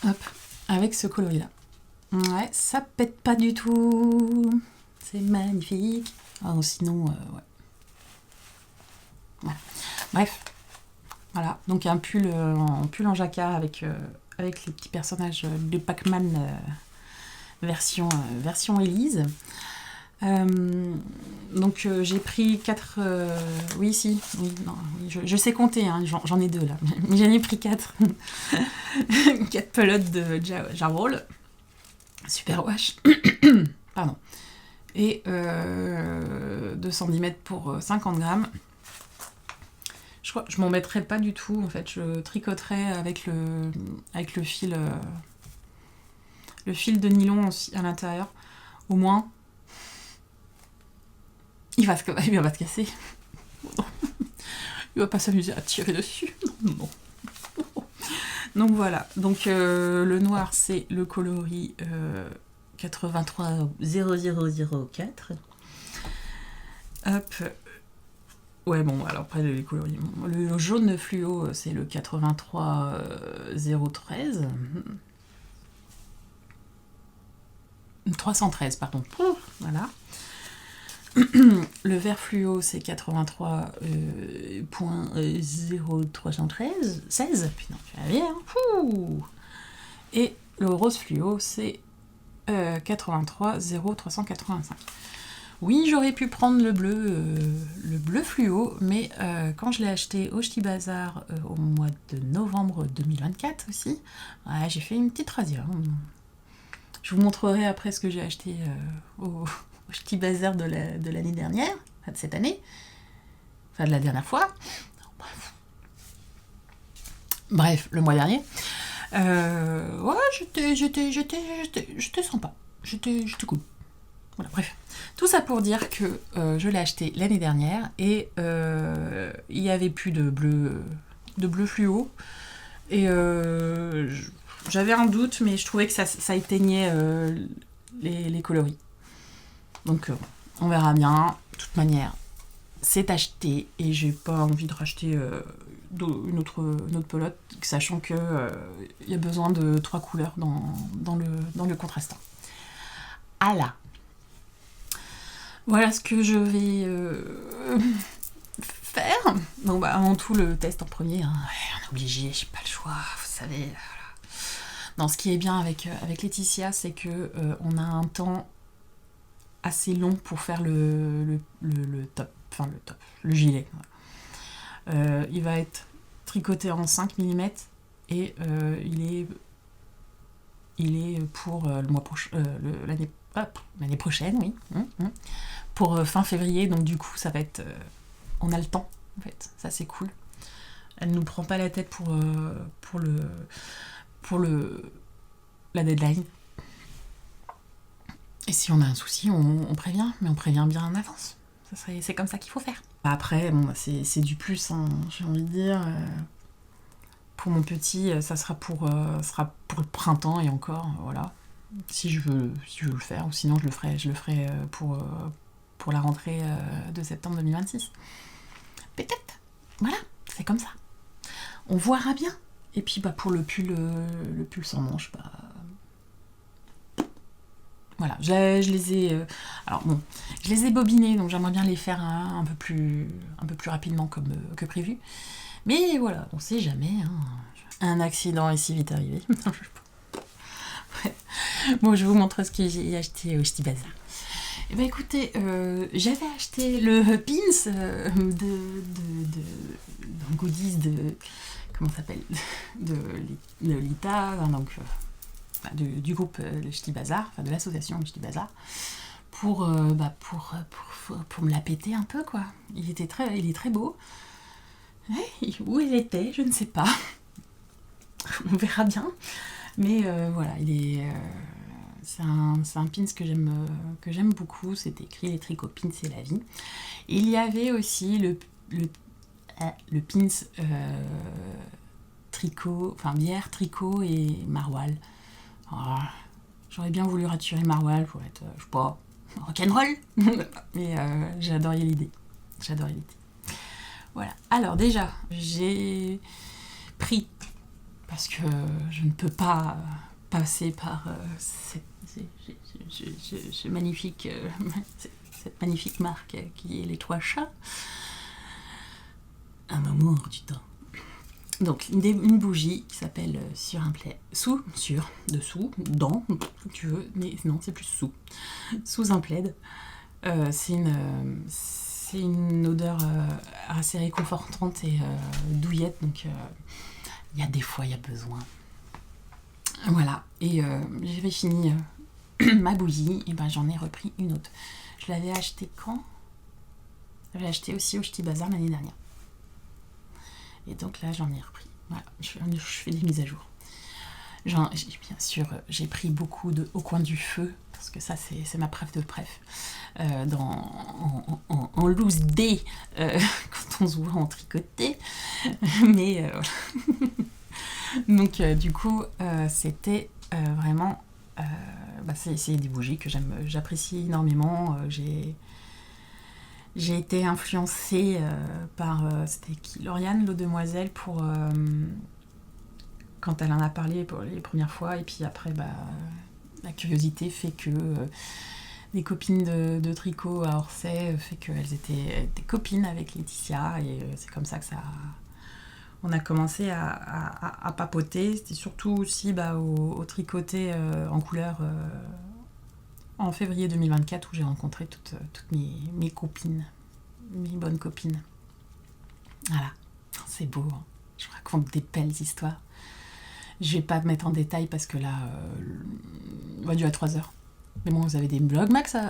Hop, avec ce coloris là. Ouais, ça pète pas du tout. C'est magnifique. Oh, sinon, ouais. Voilà. Bref. Voilà, donc un pull en jacquard avec les petits personnages de Pac-Man version Élise. Donc j'ai pris 4... je sais compter, hein, j'en ai 2 là, mais j'en ai pris 4. 4 pelotes de Jarwol. Super wash. Pardon. Et 210 mètres pour 50 grammes. Je crois que je m'en mettrai pas du tout, en fait, je tricoterai avec le fil de nylon aussi à l'intérieur. Au moins, il va se casser. Il va pas s'amuser à tirer dessus. Non. Donc voilà, donc le noir c'est le coloris 830004. Hop. Ouais, bon, alors après les coloris. Le jaune fluo c'est le 83013. 313, pardon. Voilà. Le vert fluo, c'est 83.0313. 16. Putain, tu vas bien. Et le rose fluo, c'est 83.0385. Oui, j'aurais pu prendre le bleu fluo, mais quand je l'ai acheté au Ch'ti Bazar au mois de novembre 2024 aussi, ouais, j'ai fait une petite razzia. Je vous montrerai après ce que j'ai acheté au Ch'ti Bazar de l'année dernière, enfin de cette année, enfin de la dernière fois. Bref, le mois dernier. Ouais, j'étais sympa. J'étais cool. Voilà, bref. Tout ça pour dire que je l'ai acheté l'année dernière et il n'y avait plus de bleu fluo. Et j'avais un doute, mais je trouvais que ça éteignait les coloris. Donc On verra bien. De toute manière, c'est acheté et j'ai pas envie de racheter une autre pelote, sachant que y a besoin de 3 couleurs dans le contrastant. Voilà ce que je vais faire. Donc avant tout le test en premier, hein. On est obligé, j'ai pas le choix, vous savez. Voilà. Non, ce qui est bien avec Laetitia, c'est que on a un temps assez long pour faire le top, le gilet. Il va être tricoté en 5 mm et il est pour le mois prochain, l'année prochaine, oui. Pour fin février, donc du coup ça va être on a le temps en fait, ça c'est cool. Elle nous prend pas la tête pour la deadline. Et si on a un souci, on prévient, mais on prévient bien en avance. C'est comme ça qu'il faut faire. Après, bon, c'est du plus, hein, j'ai envie de dire. Pour mon petit, ça sera pour le printemps et encore, voilà. Si je veux le faire, ou sinon je le ferai pour la rentrée de septembre 2026. Peut-être. Voilà, c'est comme ça. On verra bien. Et puis pour le pull sans manche, voilà, je les ai je les ai bobinés, donc j'aimerais bien les faire un peu plus rapidement que prévu. Mais voilà, on sait jamais, hein. Un accident est si vite arrivé. Bon, je vous montre ce que j'ai acheté au Ch'ti Bazar. Eh ben écoutez, j'avais acheté le pins de goodies de comment ça s'appelle, de Lita, donc du groupe le Ch'ti Bazar, enfin de l'association le Ch'ti Bazar, pour me la péter un peu, quoi. Il est très beau. Où il était, je ne sais pas. On verra bien. Mais voilà, c'est un pins que j'aime beaucoup. C'est écrit les tricots pins, c'est la vie. Et il y avait aussi le pins tricot, enfin bière, tricot et maroilles. Alors, j'aurais bien voulu raturer maroilles pour être, je sais pas, rock'n'roll. Mais j'adorais l'idée. Voilà. Alors déjà, j'ai pris, parce que je ne peux pas passer par cette magnifique marque qui est les 3 chats. Un moment hors du temps. Donc une bougie qui s'appelle dans, si tu veux, mais non, c'est plus sous un plaid. C'est une odeur assez réconfortante et douillette, donc il y a des fois, il y a besoin. Voilà, et j'avais fini ma bougie, et ben j'en ai repris une autre. Je l'avais achetée quand ? J'avais acheté aussi au Ch'ti Bazar l'année dernière. Et donc là, j'en ai repris. Voilà, je fais des mises à jour. Bien sûr, j'ai pris beaucoup Au coin du feu, parce que ça, c'est ma préf de préf. En loose day, quand on se voit en tricoté. Mais donc, du coup, c'était vraiment... c'est des bougies que j'apprécie énormément. J'ai été influencée par... c'était qui ? Lauriane, l'eau demoiselle, pour... quand elle en a parlé pour les premières fois. Et puis après, la curiosité fait que... des copines de tricot à Orsay fait qu'elles étaient des copines avec Laetitia. Et c'est comme ça que on a commencé à papoter. C'était surtout aussi au tricoté en couleur... en février 2024 où j'ai rencontré toutes mes copines, mes bonnes copines. Voilà, c'est beau, hein. Je vous raconte des belles histoires. Je vais pas me mettre en détail parce que là, on va durer 3 heures. Mais bon, vous avez des vlogmax à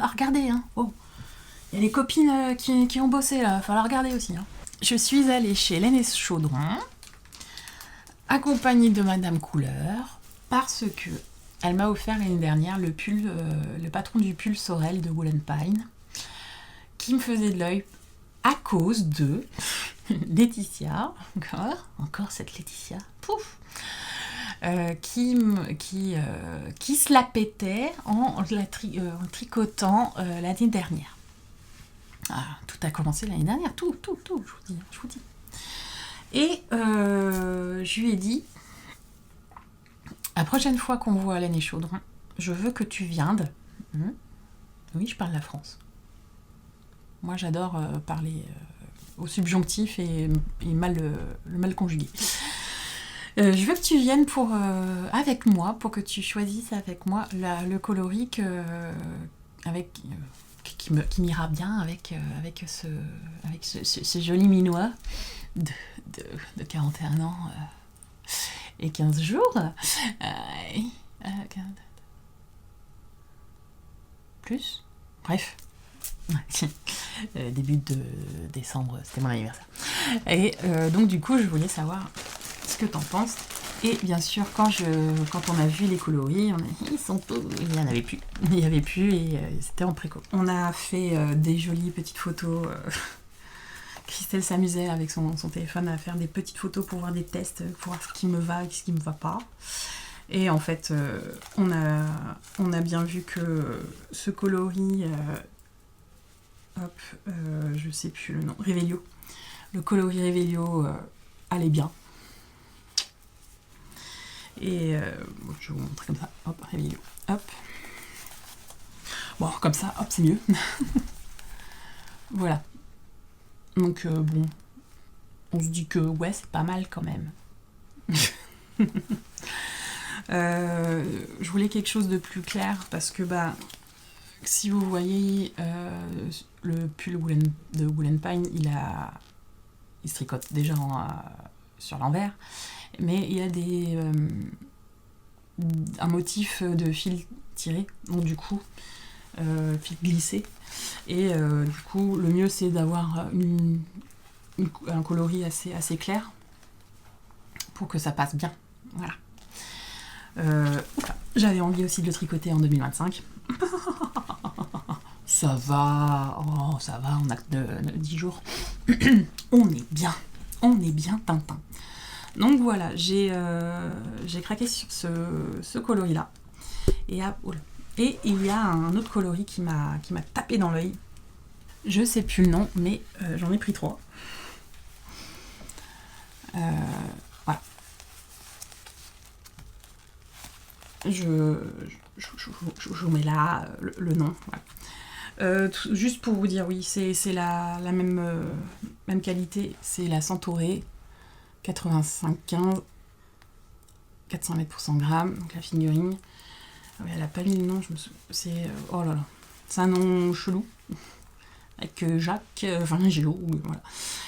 regarder, hein. Oh, il y a les copines qui ont bossé là, il va falloir regarder aussi, hein. Je suis allée chez Lénès Chaudron, accompagnée de Madame Couleur, parce que elle m'a offert l'année dernière le patron du pull Sorel de Wool & Pine, qui me faisait de l'œil à cause de Laetitia, encore cette Laetitia, pouf, qui se la pétait en tricotant l'année dernière. Ah, tout a commencé l'année dernière, tout, je vous dis. Et je lui ai dit, la prochaine fois qu'on voit Laine et Chaudron, je veux que tu viennes. Oui, je parle la France. Moi, j'adore parler au subjonctif et le mal conjugué. Je veux que tu viennes avec moi, pour que tu choisisses avec moi le coloris qui m'ira bien avec ce joli minois de 41 ans et 15 jours. Plus. Bref. Début de décembre, c'était mon anniversaire. Et donc du coup, je voulais savoir ce que t'en penses. Et bien sûr, quand on a vu les coloris, ils sont tous... Il n'y en avait plus. Il n'y avait plus et c'était en préco. On a fait des jolies petites photos. Christelle s'amusait avec son téléphone à faire des petites photos pour voir des tests, pour voir ce qui me va et ce qui ne me va pas. Et en fait, on a bien vu que ce coloris... je sais plus le nom, Revelio. Le coloris Revelio allait bien. Et je vais vous montrer comme ça. Hop, Revelio. Hop. Bon, comme ça, hop, c'est mieux. Voilà. Donc, bon. On se dit que, ouais, c'est pas mal quand même. Je voulais quelque chose de plus clair parce que, si vous voyez le pull de Woolen Pine, il se tricote déjà sur l'envers, mais il y a un motif de fil tiré, donc du coup, fil glissé, et du coup, le mieux c'est d'avoir un coloris assez clair pour que ça passe bien. Voilà. J'avais envie aussi de le tricoter en 2025. Ça va, on a que 10 jours. On est bien Tintin. Donc voilà, j'ai craqué sur ce coloris-là. Et il y a un autre coloris qui m'a tapé dans l'œil. Je sais plus le nom, mais j'en ai pris 3. Voilà. Je vous mets là le nom. Voilà. Juste pour vous dire, oui, c'est la même qualité. C'est la Centaurée 85-15, 400 mètres pour 100 grammes, donc la figurine. Oui, elle a pas mis le nom, c'est... oh là là, c'est un nom chelou. Avec Jacques, Géo, voilà.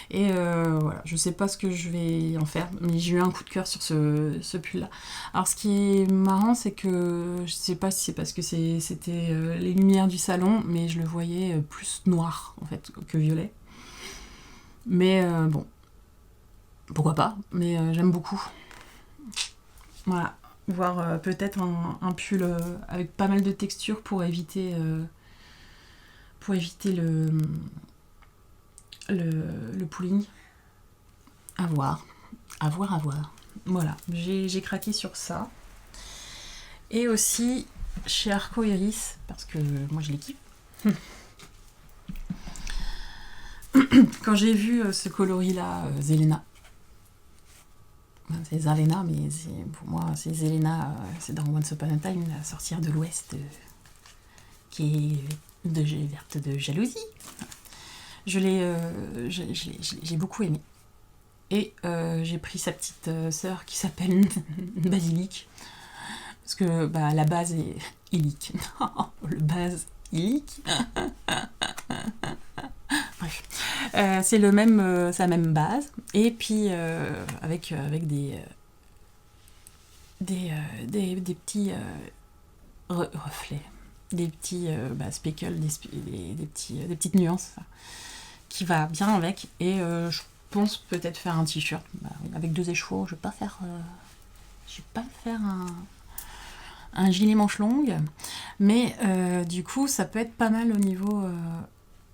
Et voilà, je sais pas ce que je vais en faire, mais j'ai eu un coup de cœur sur ce pull-là. Alors, ce qui est marrant, c'est que je sais pas si c'est parce que c'était les lumières du salon, mais je le voyais plus noir, en fait, que violet. Mais bon, pourquoi pas, mais j'aime beaucoup. Voilà, voir peut-être un pull avec pas mal de texture pour éviter le pooling. À voir. Voilà, j'ai craqué sur ça. Et aussi chez Arco Iris, parce que moi je les kiffe. Quand j'ai vu ce coloris-là, Zelena. C'est Zalena, mais pour moi c'est Zelena, c'est dans Once Upon a Time, la sorcière de l'Ouest, qui est verte de jalousie. J'ai beaucoup aimé. Et j'ai pris sa petite sœur qui s'appelle Basilic. Parce que la base est illique. Le base illique. Bref. C'est sa même base. Et puis avec des petits reflets. Des petits speckles, des petites nuances. Qui va bien avec. Et je pense peut-être faire un t-shirt avec 2 écheveaux. Je vais pas faire un gilet manche longue, mais du coup ça peut être pas mal au niveau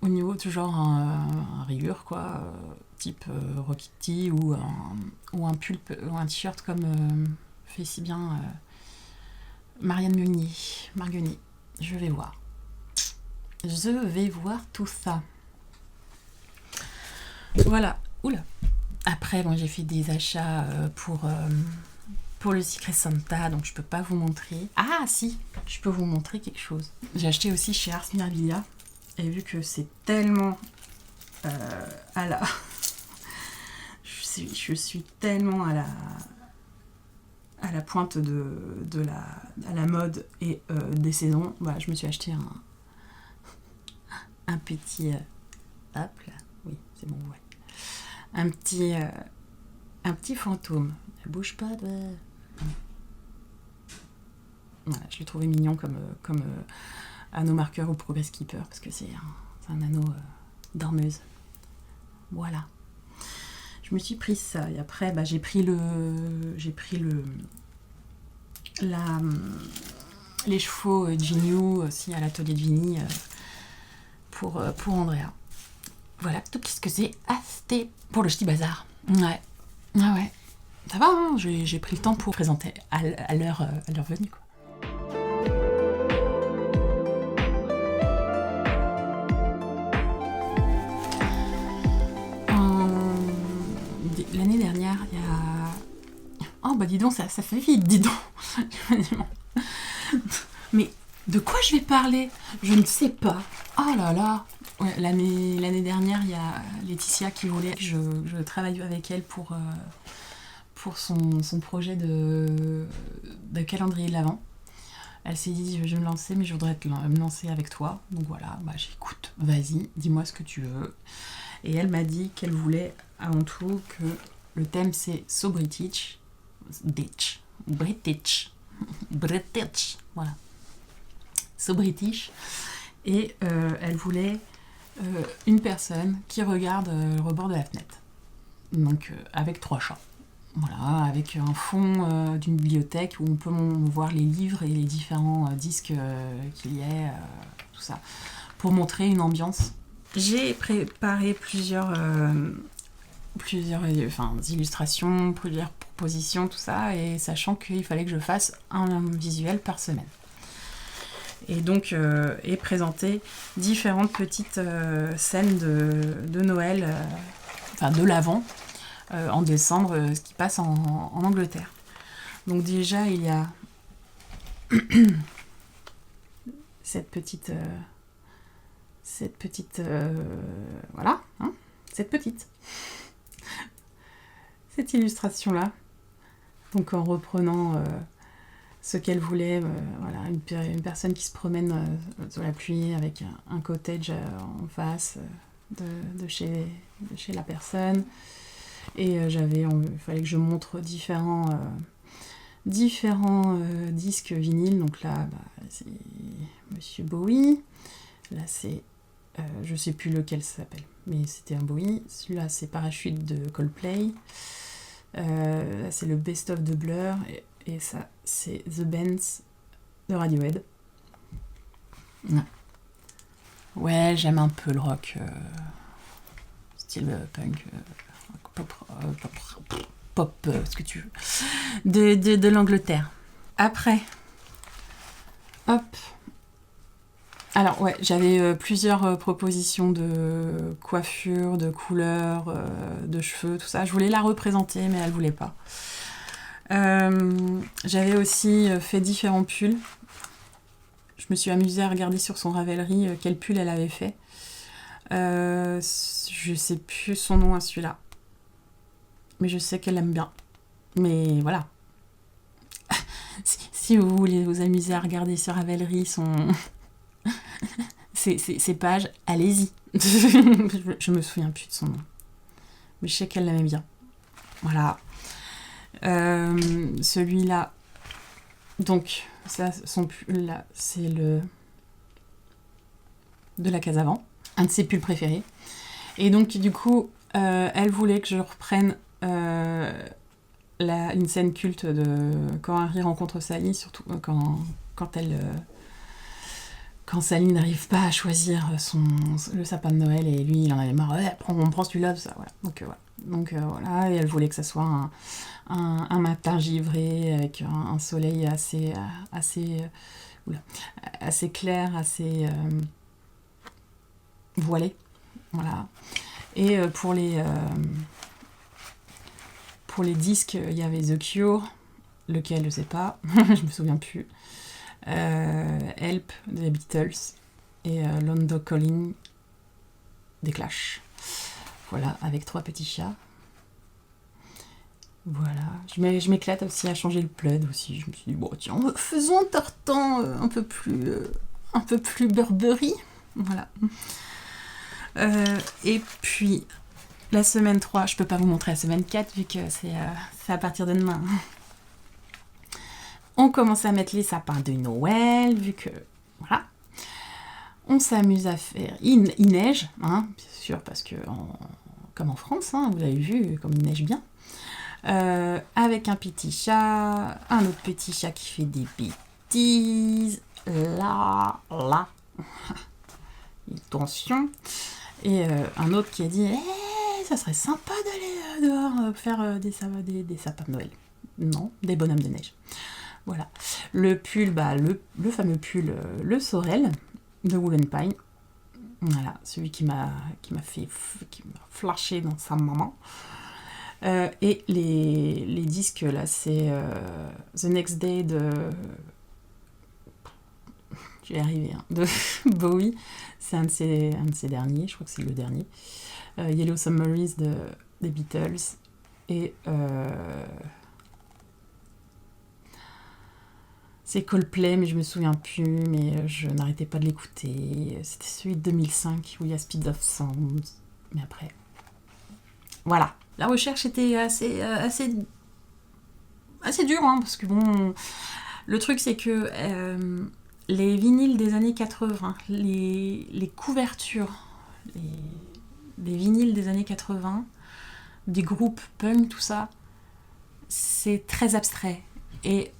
de genre un rayure quoi, type Rock Kitty ou un pull ou un t-shirt comme fait si bien Marianne Marguenier. Je vais voir. Je vais voir tout ça. Voilà. Oula. Après, bon, j'ai fait des achats pour le Secret Santa, donc je peux pas vous montrer. Ah si, je peux vous montrer quelque chose. J'ai acheté aussi chez Ars Mirabilia, et vu que c'est tellement à la... je suis tellement à la pointe de la mode et des saisons, bah, je me suis acheté un petit... hop là, oui, c'est bon, ouais. Un petit fantôme. Ne bouge pas de... Voilà, je l'ai trouvé mignon comme anneau marqueur ou Progress Keeper, parce que c'est un anneau dormeuse. Voilà. Je me suis pris ça, et après bah, j'ai pris les chevaux Jinyu aussi à l'atelier de Vigny pour Andrea. Voilà tout ce que j'ai acheté pour le Ch'ti Bazar. Ouais. Ah ouais. Ça va, hein, j'ai pris le temps pour présenter à leur venue, quoi. L'année dernière, il y a... Oh bah dis donc, ça fait vite, dis donc. Mais de quoi je vais parler? Je ne sais pas. Oh là là. Ouais, l'année dernière, il y a Laetitia qui voulait que je travaille avec elle pour son projet de calendrier de l'Avent. Elle s'est dit, je vais me lancer, mais je voudrais me lancer avec toi. Donc voilà, bah j'écoute, vas-y, dis-moi ce que tu veux. Et elle m'a dit qu'elle voulait avant tout que le thème c'est So British, British, voilà. So British. Et elle voulait une personne qui regarde le rebord de la fenêtre. Donc avec 3 chats. Voilà, avec un fond d'une bibliothèque où on peut voir les livres et les différents disques qu'il y a, tout ça, pour montrer une ambiance. J'ai préparé plusieurs illustrations, plusieurs propositions, tout ça, et sachant qu'il fallait que je fasse un visuel par semaine. Et donc, et présenter différentes petites scènes de Noël, de l'Avent, en décembre, ce qui passe en Angleterre. Donc déjà, il y a cette petite voilà, hein, cette illustration-là. Donc en reprenant ce qu'elle voulait, voilà, une personne qui se promène sous la pluie avec un cottage en face de chez la personne. Et il fallait que je montre différents disques vinyles. Donc là, c'est Monsieur Bowie. Là, c'est... je sais plus lequel ça s'appelle, mais c'était un Bowie. Celui-là, c'est Parachute de Coldplay. Là, c'est le Best of de Blur. Et ça, c'est The Bands de Radiohead. Ouais, j'aime un peu le rock. Style punk... pop, ce que tu veux, de l'Angleterre. Après, hop. Alors ouais, j'avais plusieurs propositions de coiffure, de couleurs, de cheveux, tout ça. Je voulais la représenter, mais elle voulait pas. J'avais aussi fait différents pulls. Je me suis amusée à regarder sur son Ravelry quel pull elle avait fait. Je sais plus son nom à celui-là. Mais je sais qu'elle aime bien. Mais voilà. Si vous voulez vous amuser à regarder sur Ravelry ces pages, allez-y. Je me souviens plus de son nom. Mais je sais qu'elle l'aimait bien. Voilà. Celui-là. Donc, ça, son pull là, c'est le de la Casavant. Un de ses pulls préférés. Et donc, du coup, elle voulait que je reprenne une scène culte de quand Harry rencontre Sally, surtout quand Sally n'arrive pas à choisir le sapin de Noël et lui il en avait marre, on prend celui-là, tout ça, voilà. Donc voilà. Donc voilà, et elle voulait que ça soit un matin givré avec un soleil assez clair, assez voilé. Voilà. Et pour les disques, il y avait The Cure, lequel je sais pas, je me souviens plus. Help des Beatles et London Calling des Clash. Voilà, avec 3 petits chats. Voilà, je m'éclate aussi à changer le plaid aussi. Je me suis dit, bon tiens, faisons un tartan un peu plus Burberry. Voilà. Et puis, la semaine 3, je peux pas vous montrer la semaine 4 vu que c'est à partir de demain. On commence à mettre les sapins de Noël, vu que, voilà. On s'amuse à faire... Il neige, hein, bien sûr, parce que, comme en France, hein, vous avez vu, comme il neige bien. Avec un petit chat, un autre petit chat qui fait des bêtises. Là. Attention. Et un autre qui a dit ça serait sympa d'aller dehors faire des sapins de Noël. Non, des bonhommes de neige. Voilà. Le pull, le fameux pull, le Sorel de Woolen Pine. Voilà, celui qui m'a flashé dans sa maman. Et les disques, là, c'est The Next Day de... Je vais y arriver, hein, de Bowie. C'est un de ses derniers, je crois que c'est le dernier. Yellow Submarines des Beatles. Et... c'est Coldplay, mais je me souviens plus, mais je n'arrêtais pas de l'écouter. C'était celui de 2005, où il y a Speed of Sound. Mais après... Voilà. La recherche était assez dure, hein, parce que bon... Le truc, c'est que les vinyles des années 80, les couvertures des vinyles des années 80, des groupes punk, tout ça, c'est très abstrait. Et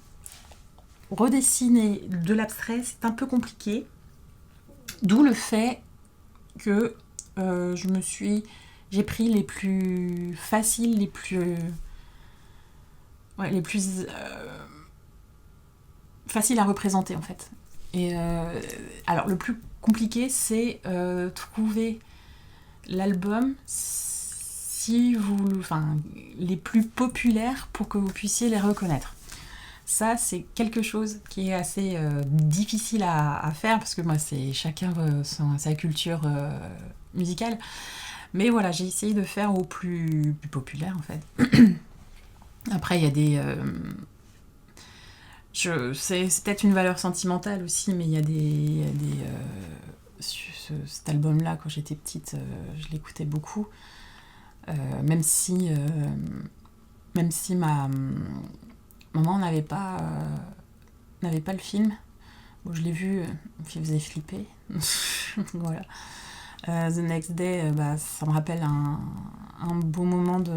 redessiner de l'abstrait, c'est un peu compliqué. D'où le fait que j'ai pris les plus faciles, les plus faciles à représenter en fait. Et alors le plus compliqué, c'est trouver l'album les plus populaires pour que vous puissiez les reconnaître. Ça, c'est quelque chose qui est assez difficile à faire parce que moi, c'est chacun sa culture musicale. Mais voilà, j'ai essayé de faire au plus populaire en fait. Après, il y a des... c'est peut-être une valeur sentimentale aussi, mais il y a cet album-là, quand j'étais petite, je l'écoutais beaucoup. Même si ma maman n'avait pas le film. Bon, je l'ai vu, il faisait flipper. Voilà. The Next Day, ça me rappelle un beau moment de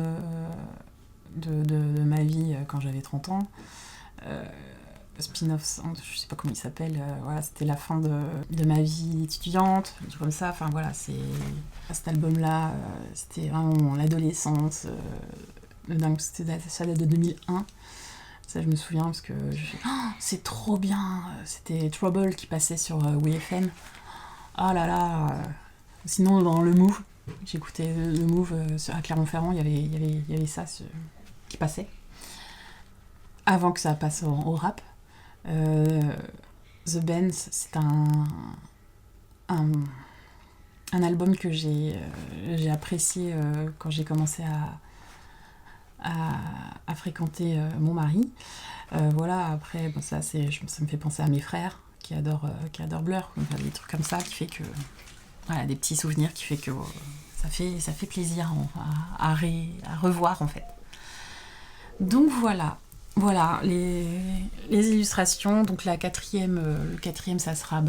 ma vie quand j'avais 30 ans. Spin-off, je sais pas comment il s'appelle, voilà, c'était la fin de ma vie étudiante, comme ça, enfin voilà, cet album-là, c'était vraiment l'adolescence, c'était ça date de 2001, ça je me souviens parce que c'est trop bien, c'était Trouble qui passait sur WFM, ah là là, sinon dans le Move, j'écoutais le Move à Clermont-Ferrand, il y avait ça qui passait, avant que ça passe au rap. The Bands, c'est un album que j'ai apprécié quand j'ai commencé à fréquenter mon mari. Voilà, après, bon, ça me fait penser à mes frères qui adorent Blur, enfin, des trucs comme ça, qui fait que... Voilà, des petits souvenirs qui fait que ça fait plaisir à revoir, en fait. Donc voilà. Voilà, les illustrations. Donc le quatrième, ça sera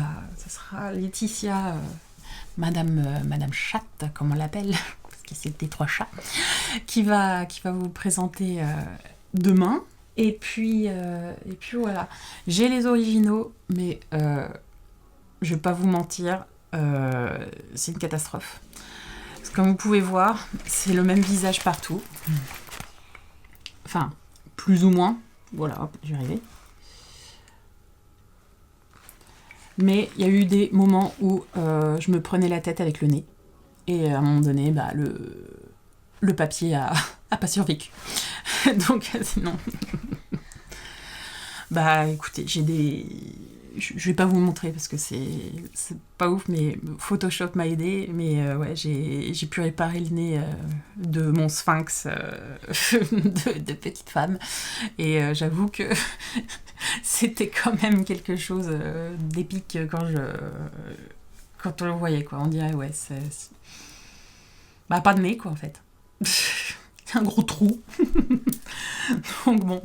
Laetitia, Madame Chatte, comme on l'appelle, parce que c'est des 3 chats, qui va vous présenter demain. Et puis voilà. J'ai les originaux, mais je vais pas vous mentir, c'est une catastrophe. Comme vous pouvez voir, c'est le même visage partout. Enfin, plus ou moins. Voilà, hop, je vais arriver. Mais il y a eu des moments où je me prenais la tête avec le nez. Et à un moment donné, bah, le papier a pas survécu. Donc, sinon... Bah, écoutez, j'ai des... Je vais pas vous montrer parce que c'est pas ouf, mais Photoshop m'a aidé. Mais ouais, j'ai pu réparer le nez de mon sphinx de petite femme. Et j'avoue que c'était quand même quelque chose d'épique quand on le voyait, quoi. On dirait, ouais, bah, pas de nez, quoi, en fait. C'est un gros trou. Donc bon,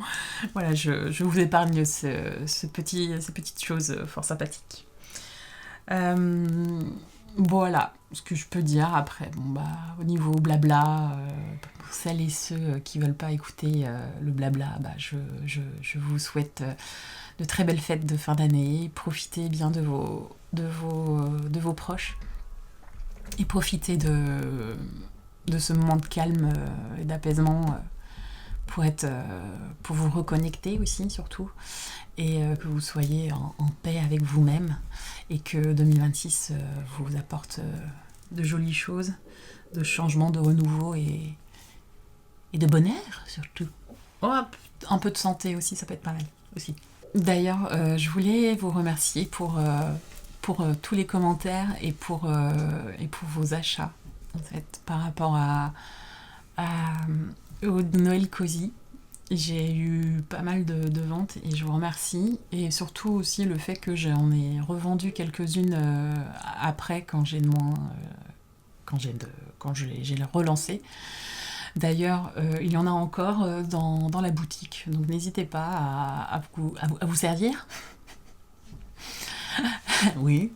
voilà, je vous épargne ces petites choses fort sympathiques. Voilà ce que je peux dire après. Bon, bah, au niveau blabla, pour celles et ceux qui veulent pas écouter le blabla, bah, je vous souhaite de très belles fêtes de fin d'année. Profitez bien de vos proches et profitez de ce moment de calme et d'apaisement pour vous reconnecter aussi, surtout, et que vous soyez en paix avec vous-même, et que 2026 vous apporte de jolies choses, de changements, de renouveau et de bonheur, surtout. Oh, un peu de santé aussi, ça peut être pas mal, aussi. D'ailleurs, je voulais vous remercier pour tous les commentaires et pour vos achats, en fait, par rapport au Noël Cozy. J'ai eu pas mal de ventes et je vous remercie. Et surtout aussi le fait que j'en ai revendu quelques-unes après quand j'ai relancé. D'ailleurs, il y en a encore dans la boutique. Donc n'hésitez pas à vous servir. Oui.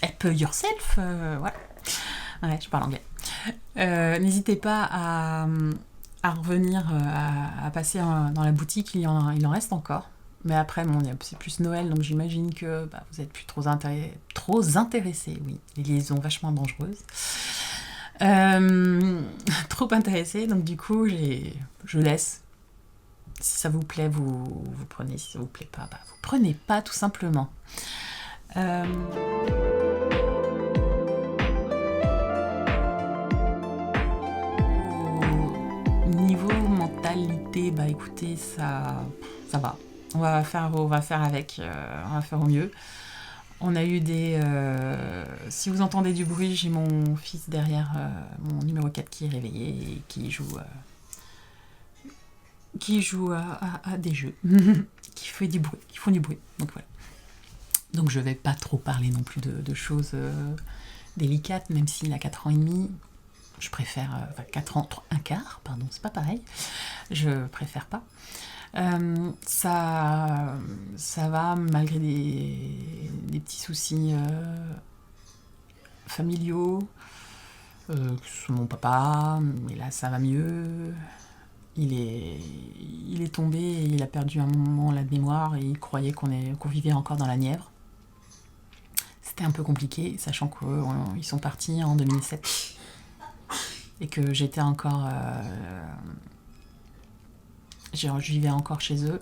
Help yourself. Voilà. Ouais, je parle anglais. N'hésitez pas à revenir, à passer dans la boutique, il en reste encore. Mais après, bon, c'est plus Noël, donc j'imagine que bah, vous êtes plus trop intéressés, oui, les liaisons vachement dangereuses. Trop intéressés, donc du coup, je laisse. Si ça vous plaît, vous prenez. Si ça vous plaît pas, bah, vous prenez pas, tout simplement. Niveau mentalité, bah écoutez, ça va. On va faire avec, on va faire au mieux. On a eu si vous entendez du bruit, j'ai mon fils derrière, mon numéro 4 qui est réveillé et qui joue à des jeux, qui font du bruit. Donc voilà. Donc je vais pas trop parler non plus de choses délicates, même s'il a 4 ans et demi. Je préfère... 4 ans, un quart, pardon, c'est pas pareil. Je préfère pas. Ça va, malgré des petits soucis familiaux. Mon papa, mais là, ça va mieux. Il est tombé et il a perdu un moment la mémoire et il croyait qu'on vivait encore dans la Nièvre. C'était un peu compliqué, sachant qu'ils sont partis en 2007. Et que j'étais encore... je vivais encore chez eux.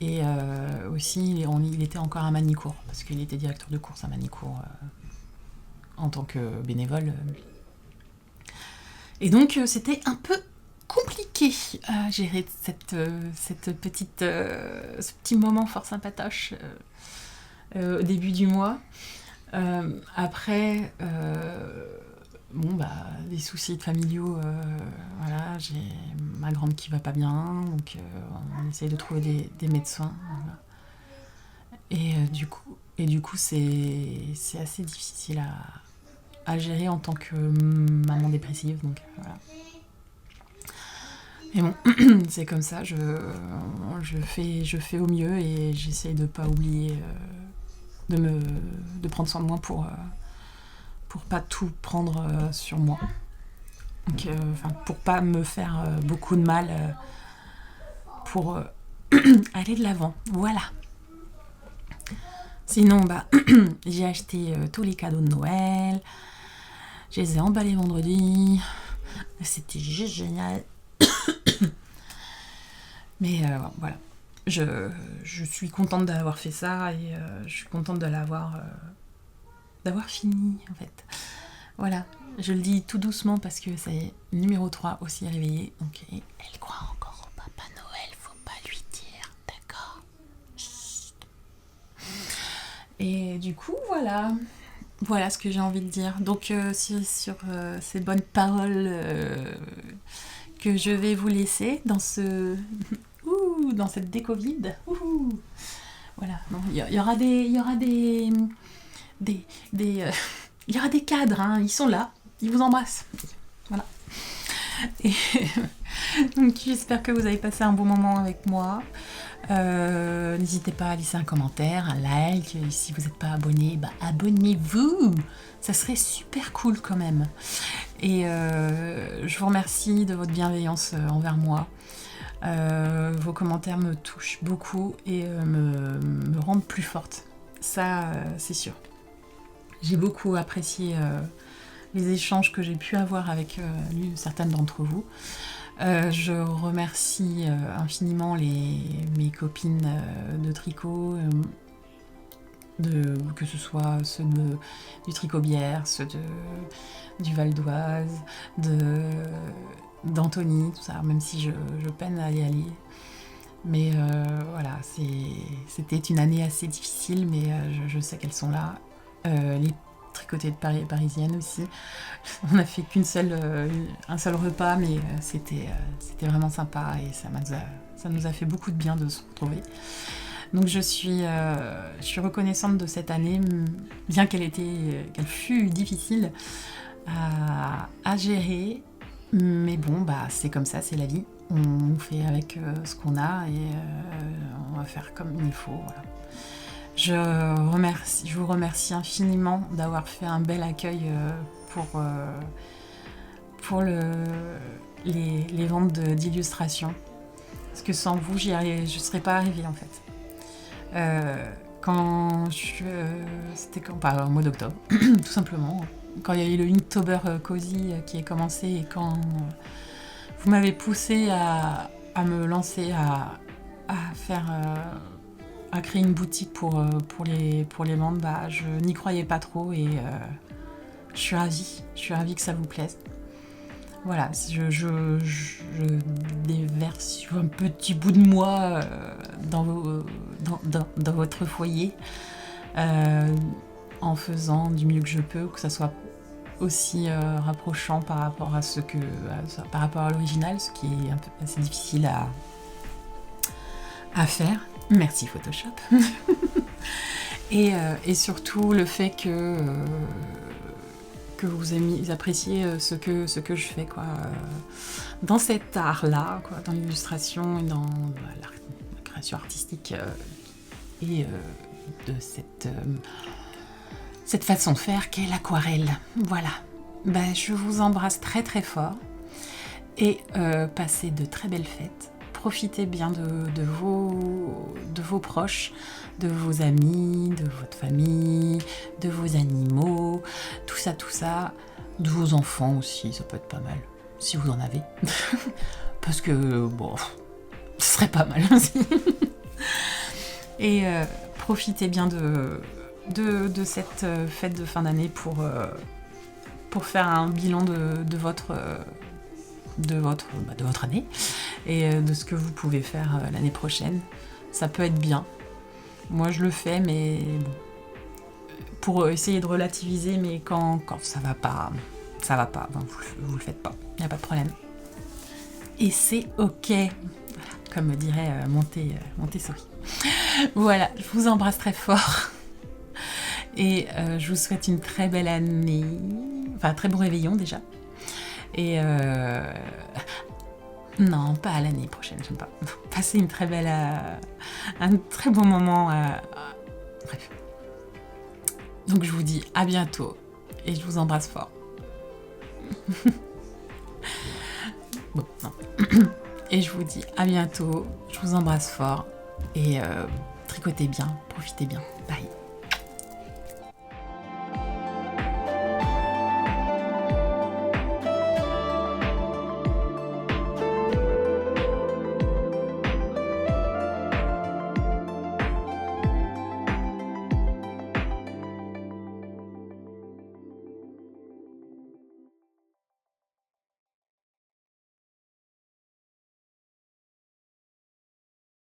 Et aussi, il était encore à Manicourt, parce qu'il était directeur de course à Manicourt en tant que bénévole. Et donc, c'était un peu compliqué à gérer ce petit moment fort sympatoche au début du mois. Après... bon, bah, des soucis familiaux, voilà, j'ai ma grande qui va pas bien, donc on essaye de trouver des médecins. Voilà. Et du coup, c'est assez difficile à gérer en tant que maman dépressive, donc voilà. Mais bon, c'est comme ça, je fais au mieux et j'essaye de pas oublier de prendre soin de moi pour pas tout prendre sur moi. Donc, pour pas me faire beaucoup de mal, pour aller de l'avant. Voilà. Sinon, bah, j'ai acheté tous les cadeaux de Noël. Je les ai emballés vendredi. C'était juste génial. Mais voilà. Je suis contente d'avoir fait ça et je suis contente de d'avoir fini en fait. Voilà, je le dis tout doucement parce que c'est numéro 3 aussi réveillée. Donc elle croit encore au Papa Noël, faut pas lui dire, d'accord? Chut. Et du coup, voilà ce que j'ai envie de dire. Donc sur ces bonnes paroles que je vais vous laisser dans dans cette décovid. Voilà, il y aura il y aura des cadres, hein, ils sont là, ils vous embrassent. Voilà. Et donc j'espère que vous avez passé un bon moment avec moi. N'hésitez pas à laisser un commentaire, un like. Et si vous n'êtes pas abonné, abonnez-vous. Ça serait super cool quand même. Et je vous remercie de votre bienveillance envers moi. Vos commentaires me touchent beaucoup et me rendent plus forte. Ça, c'est sûr. J'ai beaucoup apprécié les échanges que j'ai pu avoir avec certaines d'entre vous. Je remercie infiniment mes copines de tricot, que ce soit ceux du Tricot-Bière, ceux du Val d'Oise, d'Anthony, tout ça, même si je peine à y aller. Mais voilà, c'était une année assez difficile, mais je sais qu'elles sont là. Les tricotées de parisiennes aussi. On n'a fait un seul repas, mais c'était vraiment sympa et ça nous a fait beaucoup de bien de se retrouver. Donc je suis reconnaissante de cette année, bien qu'elle fût difficile à gérer. Mais bon, c'est comme ça, c'est la vie. On fait avec ce qu'on a et on va faire comme il faut. Voilà. Je vous remercie infiniment d'avoir fait un bel accueil pour les ventes d'illustrations. Parce que sans vous, je ne serais pas arrivée en fait. C'était au mois d'octobre, tout simplement. Quand il y a eu le Inktober Cozy qui est commencé et quand vous m'avez poussé à me lancer à créer une boutique pour les ventes, je n'y croyais pas trop et je suis ravie que ça vous plaise. Voilà, je déverse un petit bout de moi dans votre foyer en faisant du mieux que je peux, que ça soit aussi rapprochant par rapport à l'original, ce qui est un peu assez difficile à faire. Merci Photoshop. et surtout le fait que vous appréciez ce que je fais quoi, dans cet art-là, quoi, dans l'illustration et dans la création artistique et de cette façon de faire qu'est l'aquarelle. Voilà. Je vous embrasse très très fort et passez de très belles fêtes. Profitez bien de vos proches, de vos amis, de votre famille, de vos animaux, tout ça, de vos enfants aussi, ça peut être pas mal, si vous en avez. Parce que, ce serait pas mal aussi. Et profitez bien de cette fête de fin d'année pour faire un bilan de votre année et de ce que vous pouvez faire l'année prochaine. Ça peut être bien. Moi je le fais, mais bon, pour essayer de relativiser, mais quand ça va pas, vous le faites pas, il n'y a pas de problème. Et c'est ok, comme dirait Montessori. Voilà, je vous embrasse très fort et je vous souhaite une très belle année, enfin un très bon réveillon déjà. Et non, pas à l'année prochaine, j'aime pas. Passez une très belle, un très bon moment. Bref. Donc je vous dis à bientôt et je vous embrasse fort. Bon, non. Et je vous dis à bientôt, je vous embrasse fort et tricotez bien, profitez bien. Bye.